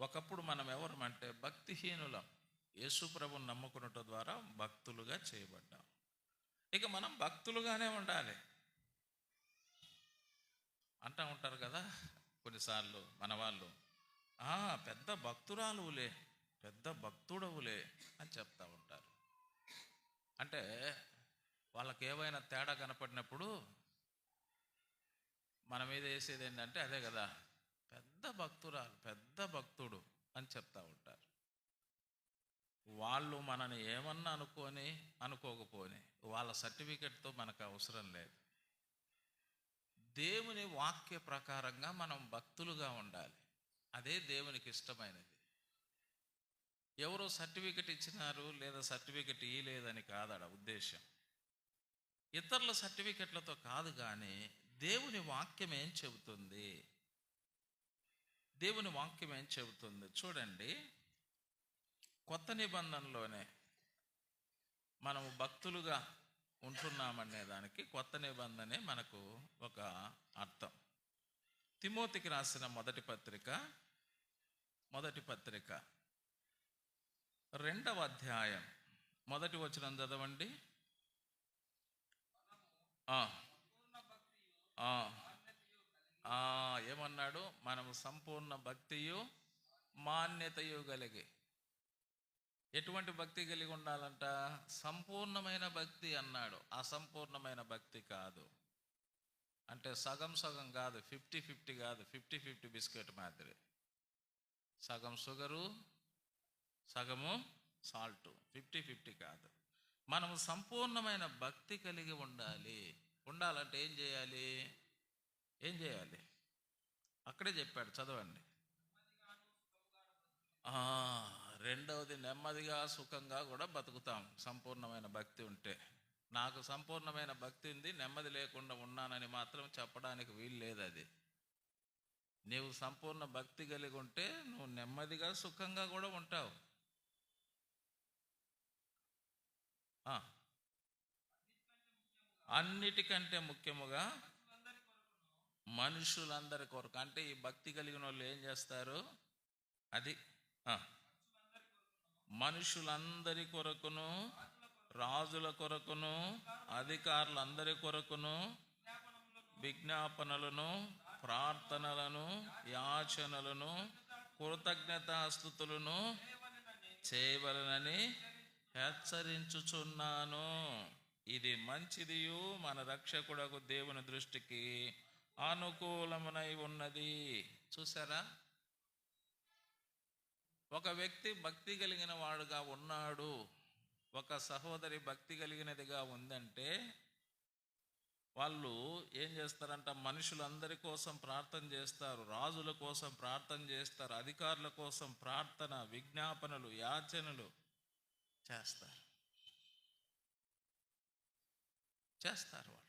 ఒకప్పుడు మనం ఎవరమంటే భక్తిహీనులం. యేసుప్రభుని నమ్ముకున్నట ద్వారా భక్తులుగా చేయబడ్డాం. ఇక మనం భక్తులుగానే ఉండాలి. అంటూ ఉంటారు కదా కొన్నిసార్లు మన వాళ్ళు, పెద్ద భక్తురాలువులే, పెద్ద భక్తుడవులే అని చెప్తా ఉంటారు. అంటే వాళ్ళకి ఏవైనా తేడా కనపడినప్పుడు మన మీద వేసేది ఏంటంటే అదే కదా, పెద్ద భక్తురాలు, పెద్ద భక్తుడు అని చెప్తా ఉంటారు. వాళ్ళు మనని ఏమన్నా అనుకోకపోని వాళ్ళ సర్టిఫికెట్తో మనకు అవసరం లేదు. దేవుని వాక్య ప్రకారంగా మనం భక్తులుగా ఉండాలి. అదే దేవునికి ఇష్టమైనది. ఎవరో సర్టిఫికెట్ ఇచ్చినారు లేదా సర్టిఫికెట్ ఇవ్వలేదని కాదడ ఉద్దేశం. ఇతరుల సర్టిఫికెట్లతో కాదు, కానీ దేవుని వాక్యం ఏం చెబుతుంది, దేవుని వాక్యం ఏం చెబుతుంది చూడండి. కొత్త నిబంధనలోనే మనము భక్తులుగా ఉంటున్నామనే దానికి కొత్త నిబంధనే మనకు ఒక అర్థం. తిమోతికి రాసిన మొదటి పత్రిక 2వ అధ్యాయం 1వ వచనం చదవండి. ఏమన్నాడు? మనము సంపూర్ణ భక్తియు మాన్యతయు కలిగి. ఎటువంటి భక్తి కలిగి ఉండాలంట? సంపూర్ణమైన భక్తి అన్నాడు. అసంపూర్ణమైన భక్తి కాదు. అంటే సగం సగం కాదు, 50-50 కాదు, 50-50 బిస్కెట్ మాదిరి. సగం షుగరు సగము సాల్టు, 50-50 కాదు. మనము సంపూర్ణమైన భక్తి కలిగి ఉండాలంటే ఏం చేయాలి? అక్కడే చెప్పాడు, చదవండి. రెండవది, నెమ్మదిగా సుఖంగా కూడా బతుకుతాం సంపూర్ణమైన భక్తి ఉంటే. నాకు సంపూర్ణమైన భక్తి ఉంది, నెమ్మది లేకుండా ఉన్నానని మాత్రం చెప్పడానికి వీలు లేదు. అది నీవు సంపూర్ణ భక్తి కలిగి ఉంటే నువ్వు నెమ్మదిగా సుఖంగా కూడా ఉంటావు. అన్నిటికంటే ముఖ్యముగా మనుషులందరి కొరకు. అంటే ఈ భక్తి కలిగిన వాళ్ళు ఏం చేస్తారు? అది మనుషులందరి కొరకును, రాజుల కొరకును, అధికారులందరి కొరకును విజ్ఞాపనలను, ప్రార్థనలను, యాచనలను, కృతజ్ఞతాస్తుతులను చేయవలనని హెచ్చరించుచున్నాను. ఇది మంచిదియు మన రక్షకుడకు దేవుని దృష్టికి అనుకూలమునై ఉన్నది. చూసారా? ఒక వ్యక్తి భక్తి కలిగిన వాడుగా ఉన్నాడు, ఒక సహోదరి భక్తి కలిగినదిగా ఉందంటే వాళ్ళు ఏం చేస్తారంట? మనుషులందరి కోసం ప్రార్థన చేస్తారు, రాజుల కోసం ప్రార్థన చేస్తారు, అధికారుల కోసం ప్రార్థన, విజ్ఞాపనలు, యాచనలు చేస్తారు వాళ్ళు.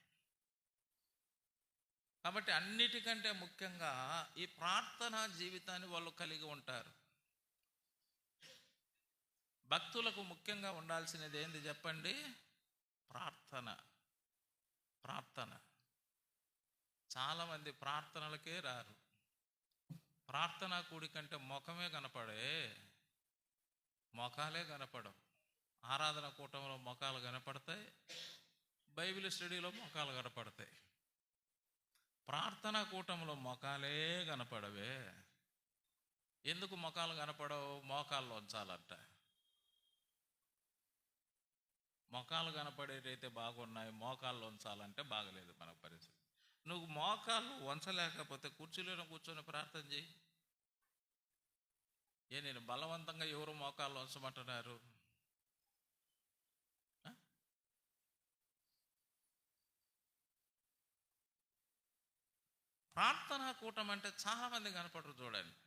కాబట్టి అన్నిటికంటే ముఖ్యంగా ఈ ప్రార్థనా జీవితాన్ని వాళ్ళు కలిగి ఉంటారు. భక్తులకు ముఖ్యంగా ఉండాల్సినది ఏంది చెప్పండి? ప్రార్థన. చాలామంది ప్రార్థనలకే రారు. ప్రార్థనా కూడికంటే ముఖమే మొఖాలే కనపడవు. ఆరాధన కూటంలో ముఖాలు కనపడతాయి, బైబిల్ స్టడీలో ముఖాలు కనపడతాయి. ప్రార్థనా కూటంలో ముఖాలే కనపడవే. ఎందుకు ముఖాలు కనపడవు? మోకాళ్ళు వంచాలంట. మోకాళ్ళు కనపడేటైతే బాగున్నాయి, మోకాళ్ళు వంచాలంటే బాగలేదు మన పరిస్థితి. నువ్వు మోకాళ్ళు వంచలేకపోతే కుర్చీలోనే కూర్చొని ప్రార్థన చేయి. నేను బలవంతంగా ఎవరు మోకాళ్ళు వంచమంటున్నారు? ప్రార్థనా కూటం అంటే చాలామంది కనపడరు చూడండి.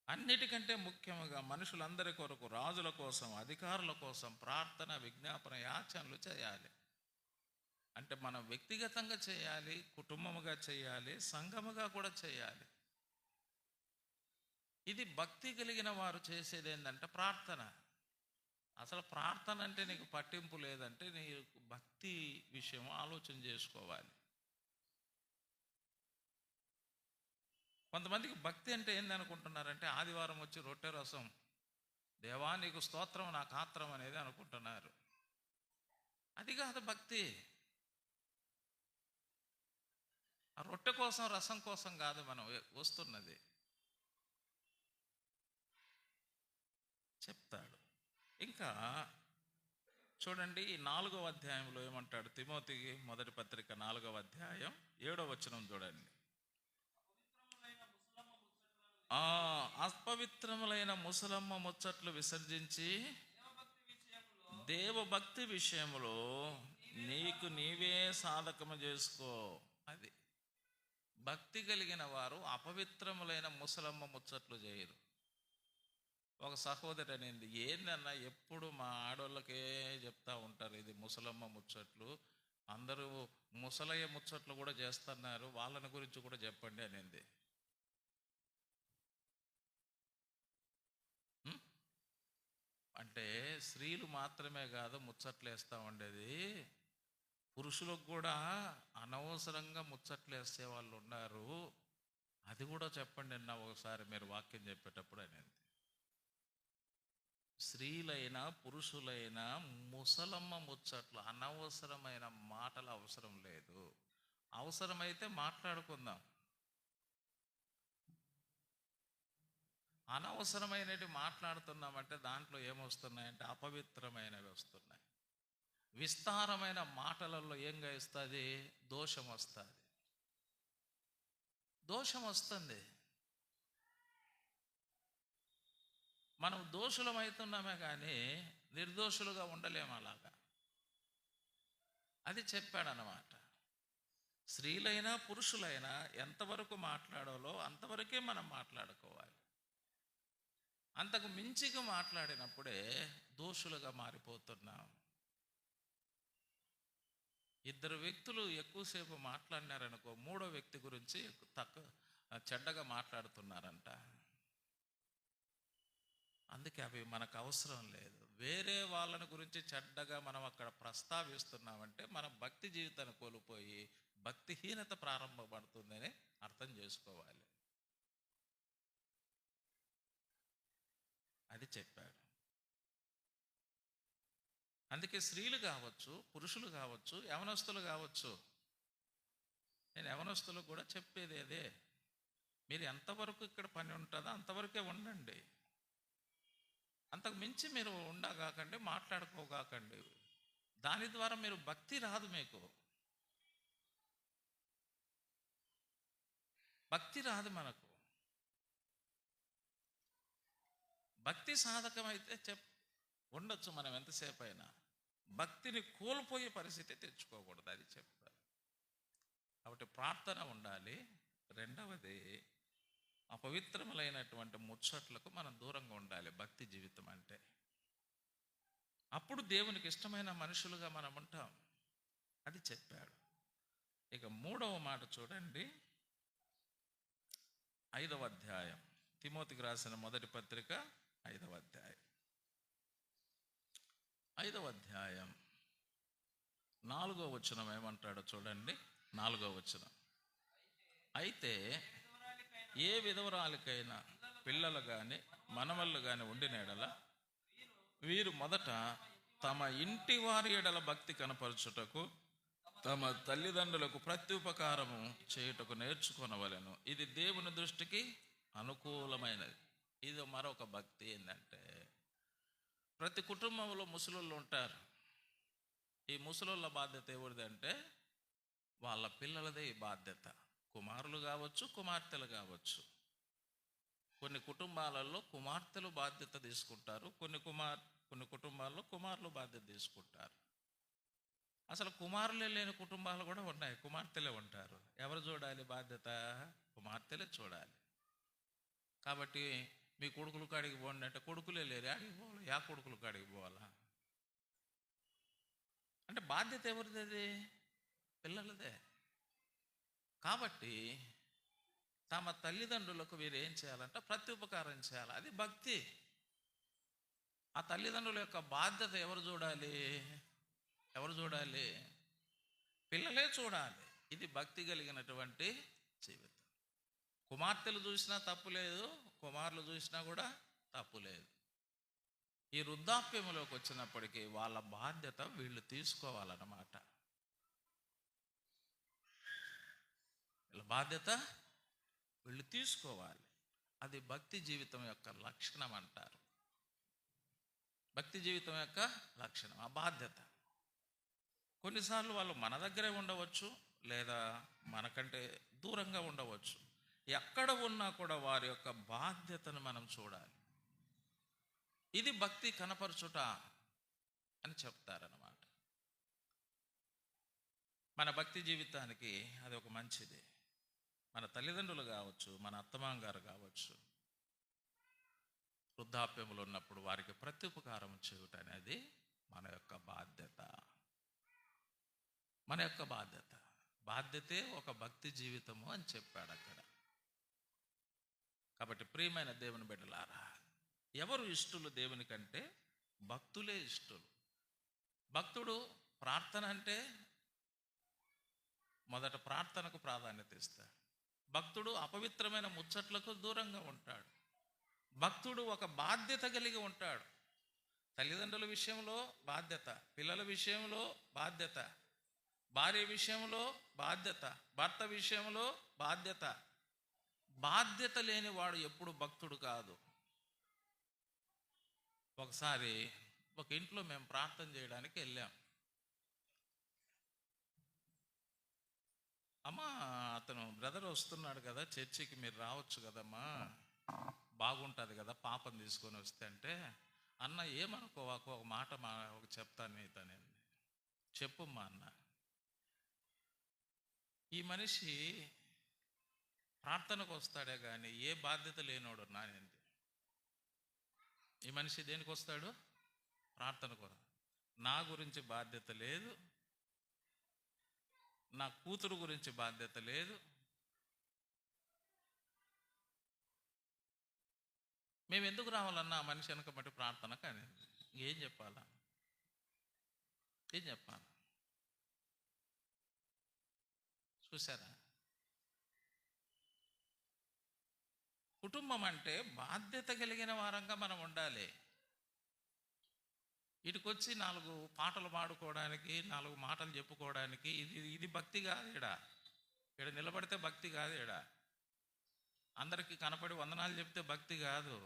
అన్నిటికంటే ముఖ్యంగా మనుషులందరి కొరకు, రాజుల కోసం, అధికారుల కోసం ప్రార్థన, విజ్ఞాపన, యాచనలు చేయాలి. అంటే మనం వ్యక్తిగతంగా చేయాలి, కుటుంబముగా చేయాలి, సంఘముగా కూడా చేయాలి. ఇది భక్తి కలిగిన వారు చేసేది ఏంటంటే ప్రార్థన. అసలు ప్రార్థన అంటే నీకు పట్టింపు లేదంటే నీకు భక్తి విషయం ఆలోచన చేసుకోవాలి. కొంతమందికి భక్తి అంటే ఏందనుకుంటున్నారంటే ఆదివారం వచ్చి రొట్టె రసం, దేవా నీకు స్తోత్రం నాకు ఆత్రం అనేది అనుకుంటున్నారు. అది కాదు భక్తి. ఆ రొట్టె కోసం, రసం కోసం కాదు మనం వస్తున్నది. చెప్తాడు. ఇంకా చూడండి, ఈ 4వ అధ్యాయంలో ఏమంటాడు? తిమోతికి మొదటి పత్రిక 4వ అధ్యాయం 7వ వచనం చూడండి. అపవిత్రములైన ముసలమ్మ ముచ్చట్లు విసర్జించి దేవభక్తి విషయంలో నీకు నీవే సాధకము చేసుకో. అది భక్తి కలిగిన వారు అపవిత్రములైన ముసలమ్మ ముచ్చట్లు చేయరు. ఒక సహోదరి అనేది, ఏందన్నా ఎప్పుడు మా ఆడోళ్ళకే చెప్తా ఉంటారు ఇది ముసలమ్మ ముచ్చట్లు, అందరూ ముసలయ్య ముచ్చట్లు కూడా చేస్తున్నారు, వాళ్ళని గురించి కూడా చెప్పండి అనేది. అంటే స్త్రీలు మాత్రమే కాదు ముచ్చట్లు వేస్తూ ఉండేది, పురుషులకు కూడా అనవసరంగా ముచ్చట్లు వేసే వాళ్ళు ఉన్నారు, అది కూడా చెప్పండి అన్న ఒకసారి మీరు వాక్యం చెప్పేటప్పుడు అనేది. స్త్రీలైనా పురుషులైనా ముసలమ్మ ముచ్చట్లు, అనవసరమైన మాటలు అవసరం లేదు. అవసరమైతే మాట్లాడుకుందాం, అనవసరమైనవి మాట్లాడుతున్నామంటే దాంట్లో ఏమొస్తున్నాయంటే అపవిత్రమైనవి వస్తున్నాయి. విస్తారమైన మాటలలో ఏం వస్తుంది? దోషం వస్తుంది. దోషం వస్తుంది. మనం దోషులం అవుతున్నామే కానీ నిర్దోషులుగా ఉండలేము. అలాగా అది చెప్పాడనమాట. స్త్రీలైనా పురుషులైనా ఎంతవరకు మాట్లాడాలో అంతవరకే మనం మాట్లాడుకోవాలి. అంతకు మించిగా మాట్లాడినప్పుడే దోషులుగా మారిపోతున్నాం. ఇద్దరు వ్యక్తులు ఎక్కువసేపు మాట్లాడినారనుకో, మూడో వ్యక్తి గురించి చెడ్డగా మాట్లాడుతున్నారంట. అందుకే అవి మనకు అవసరం లేదు. వేరే వాళ్ళని గురించి చెడ్డగా మనం అక్కడ ప్రస్తావిస్తున్నామంటే మన భక్తి జీవితాన్ని కోల్పోయి భక్తిహీనత ప్రారంభపడుతుందని అర్థం చేసుకోవాలి. అది చెప్పాడు. అందుకే స్త్రీలు కావచ్చు, పురుషులు కావచ్చు, యవనస్తులు కావచ్చు, నేను యవనస్తులకు కూడా చెప్పేది అదే, మీరు ఎంతవరకు ఇక్కడ పని ఉంటుందో అంతవరకే ఉండండి. అంతకు మించి మీరు ఉండగాకండి, మాట్లాడుకోగాకండి. దాని ద్వారా మీరు భక్తి రాదు. మీకు భక్తి రాదు. మనకు భక్తి సాధకమైతే ఉండొచ్చు మనం ఎంతసేపు అయినా, భక్తిని కోల్పోయే పరిస్థితి తెచ్చుకోకూడదు. అది చెప్తారు. కాబట్టి ప్రార్థన ఉండాలి. రెండవది, అపవిత్రములైనటువంటి ముచ్చట్లకు మనం దూరంగా ఉండాలి భక్తి జీవితం అంటే. అప్పుడు దేవునికి ఇష్టమైన మనుషులుగా మనం ఉంటాం. అది చెప్పాడు. ఇక 3వ మాట చూడండి, 5వ అధ్యాయం, తిమోతికి రాసిన మొదటి పత్రిక 5వ అధ్యాయం 5వ అధ్యాయం 4వ వచనం ఏమంటాడో చూడండి. 4వ వచనం, అయితే ఏ విధవరాలికైనా పిల్లలు కానీ మనవళ్ళు కానీ ఉండిన ఎడల వీరు మొదట తమ ఇంటి వారి ఎడల భక్తి కనపరచుటకు తమ తల్లిదండ్రులకు ప్రత్యుపకారము చేయుటకు నేర్చుకొనవలెను. ఇది దేవుని దృష్టికి అనుకూలమైనది. ఇది మరొక భక్తి. ఏంటంటే ప్రతి కుటుంబంలో ముసలోళ్ళు ఉంటారు. ఈ ముసలోళ్ళ బాధ్యత ఎవరిదంటే వాళ్ళ పిల్లలదే ఈ బాధ్యత. కుమారులు కావచ్చు, కుమార్తెలు కావచ్చు. కొన్ని కుటుంబాలలో కుమార్తెలు బాధ్యత తీసుకుంటారు, కొన్ని కుటుంబాల్లో కుమారులు బాధ్యత తీసుకుంటారు. అసలు కుమారులే లేని కుటుంబాలు కూడా ఉన్నాయి, కుమార్తెలే ఉంటారు. ఎవరు చూడాలి బాధ్యత? కుమార్తెలే చూడాలి. కాబట్టి మీ కొడుకులు కాడికి పోండి అంటే కొడుకులే లేరు, ఆడికి పోవాలి. యా కొడుకులు కాడికి పోవాలా? అంటే బాధ్యత ఎవరిది? అది పిల్లలదే. కాబట్టి తమ తల్లిదండ్రులకు వీరు ఏం చేయాలంటే ప్రత్యుపకారం చేయాలి. అది భక్తి. ఆ తల్లిదండ్రుల యొక్క బాధ్యత ఎవరు చూడాలి? ఎవరు చూడాలి? పిల్లలే చూడాలి. ఇది భక్తి కలిగినటువంటి జీవితం. కుమార్తెలు చూసినా తప్పు లేదు, కుమారులు చూసినా కూడా తప్పు లేదు. ఈ వృద్ధాప్యంలోకి వచ్చినప్పటికీ వాళ్ళ బాధ్యత వీళ్ళు తీసుకోవాలన్నమాట. వీళ్ళ బాధ్యత వీళ్ళు తీసుకోవాలి. అది భక్తి జీవితం యొక్క లక్షణం అంటారు. భక్తి జీవితం యొక్క లక్షణం ఆ బాధ్యత. కొన్నిసార్లు వాళ్ళు మన దగ్గరే ఉండవచ్చు, లేదా మనకంటే దూరంగా ఉండవచ్చు. ఎక్కడ ఉన్నా కూడా వారి యొక్క బాధ్యతను మనం చూడాలి. ఇది భక్తి కనపరచుట అని చెప్తారన్నమాట. మన భక్తి జీవితానికి అది ఒక మంచిది. మన తల్లిదండ్రులు కావచ్చు, మన అత్తమామగారు కావచ్చు, వృద్ధాప్యములు ఉన్నప్పుడు వారికి ప్రత్యుపకారం చేయుట అనేది మన యొక్క బాధ్యత. మన యొక్క బాధ్యత. బాధ్యతే ఒక భక్తి జీవితము అని చెప్పాడు అక్కడ. కాబట్టి ప్రియమైన దేవుని బిడ్డలారా, ఎవరు ఇష్టలు దేవుని కంటే? భక్తులే ఇష్టలు. భక్తుడు ప్రార్థన అంటే మొదట ప్రార్థనకు ప్రాధాన్యత ఇస్తాడు. భక్తుడు అపవిత్రమైన ముచ్చట్లకు దూరంగా ఉంటాడు. భక్తుడు ఒక బాధ్యత కలిగి ఉంటాడు. తల్లిదండ్రుల విషయంలో బాధ్యత, పిల్లల విషయంలో బాధ్యత, భార్య విషయంలో బాధ్యత, భర్త విషయంలో బాధ్యత. బాధ్యత లేని వాడు ఎప్పుడు భక్తుడు కాదు. ఒకసారి ఒక ఇంట్లో మేము ప్రార్థన చేయడానికి వెళ్ళాం. అమ్మా, అతను బ్రదర్ వస్తున్నాడు కదా చర్చికి, మీరు రావచ్చు కదమ్మా, బాగుంటుంది కదా పాపం తీసుకొని వస్తే అంటే, అన్న ఏమనుకో, ఒక మాట ఒక చెప్తాను నీతో. నేను చెప్పుమ్మా అన్న. ఈ మనిషి ప్రార్థనకు వస్తాడే కానీ ఏ బాధ్యత లేనోడు నానేంటి. ఈ మనిషి దేనికి వస్తాడు? ప్రార్థనకు. నా గురించి బాధ్యత లేదు, నా కూతురు గురించి బాధ్యత లేదు. మేము ఎందుకు రావాలన్నా ఆ మనిషి వెనక బట్టి ప్రార్థన కానీ ఏం చెప్పాలా? ఏం చెప్పాలి? చూసారా? కుటుంబం అంటే బాధ్యత కలిగిన వారంగా మనం ఉండాలి. ఇటుకొచ్చి 4 పాటలు పాడుకోవడానికి, 4 మాటలు చెప్పుకోవడానికి ఇది భక్తి కాదు. ఈడ నిలబడితే భక్తి కాదు. అందరికీ కనపడి వందనాలు చెప్తే భక్తి కాదు.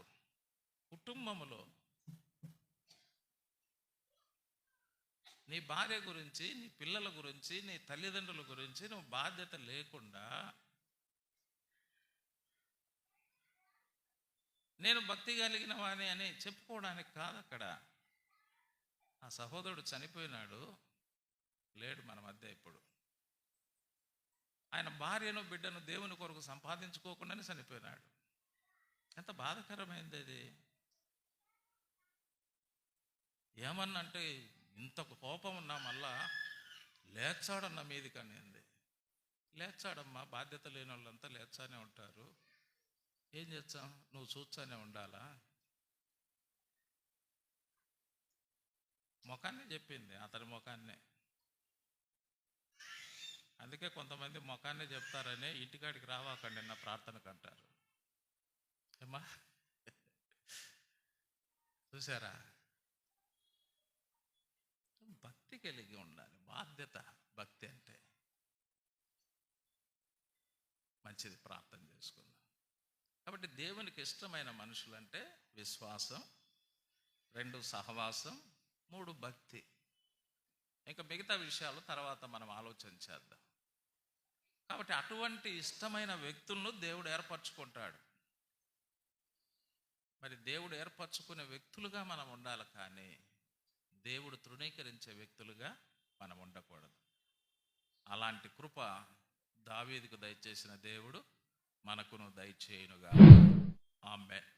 కుటుంబములో నీ భార్య గురించి, నీ పిల్లల గురించి, నీ తల్లిదండ్రుల గురించి నువ్వు బాధ్యత లేకుండా నేను భక్తి కలిగిన వాణి అని చెప్పుకోవడానికి కాదు. అక్కడ ఆ సహోదరుడు చనిపోయినాడు, లేడు మన మధ్య ఇప్పుడు. ఆయన భార్యను బిడ్డను దేవుని కొరకు సంపాదించుకోకుండానే చనిపోయినాడు. ఎంత బాధాకరమైంది అది. ఏమన్నంటే ఇంత కోపం ఉన్నా మళ్ళా లేచాడన్న మీదికి అనేది. లేచాడమ్మా, బాధ్యత లేని వాళ్ళంతా లేచానే ఉంటారు. ఏం చేస్తాం? నువ్వు చూచానే ఉండాలా? ముఖాన్నే చెప్పింది, అతని ముఖాన్నే. అందుకే కొంతమంది ముఖాన్నే చెప్తారని ఇంటికాడికి రావాకండి నా ప్రార్థనకు అంటారు. ఏమ్మా చూసారా? భక్తి కలిగి ఉండాలి. బాధ్యత భక్తి అంటే మంచిది. ప్రార్థన చేసుకుందాం. కాబట్టి దేవునికి ఇష్టమైన మనుషులంటే విశ్వాసం, 2 సహవాసం, 3 భక్తి. ఇంకా మిగతా విషయాలు తర్వాత మనం ఆలోచన చేద్దాం. కాబట్టి అటువంటి ఇష్టమైన వ్యక్తులను దేవుడు ఏర్పరచుకుంటాడు. మరి దేవుడు ఏర్పరచుకునే వ్యక్తులుగా మనం ఉండాలి, కానీ దేవుడు తృణీకరించే వ్యక్తులుగా మనం ఉండకూడదు. అలాంటి కృప దావీదుకు దయచేసిన దేవుడు మనకును దయచేయునుగా. ఆమేన్.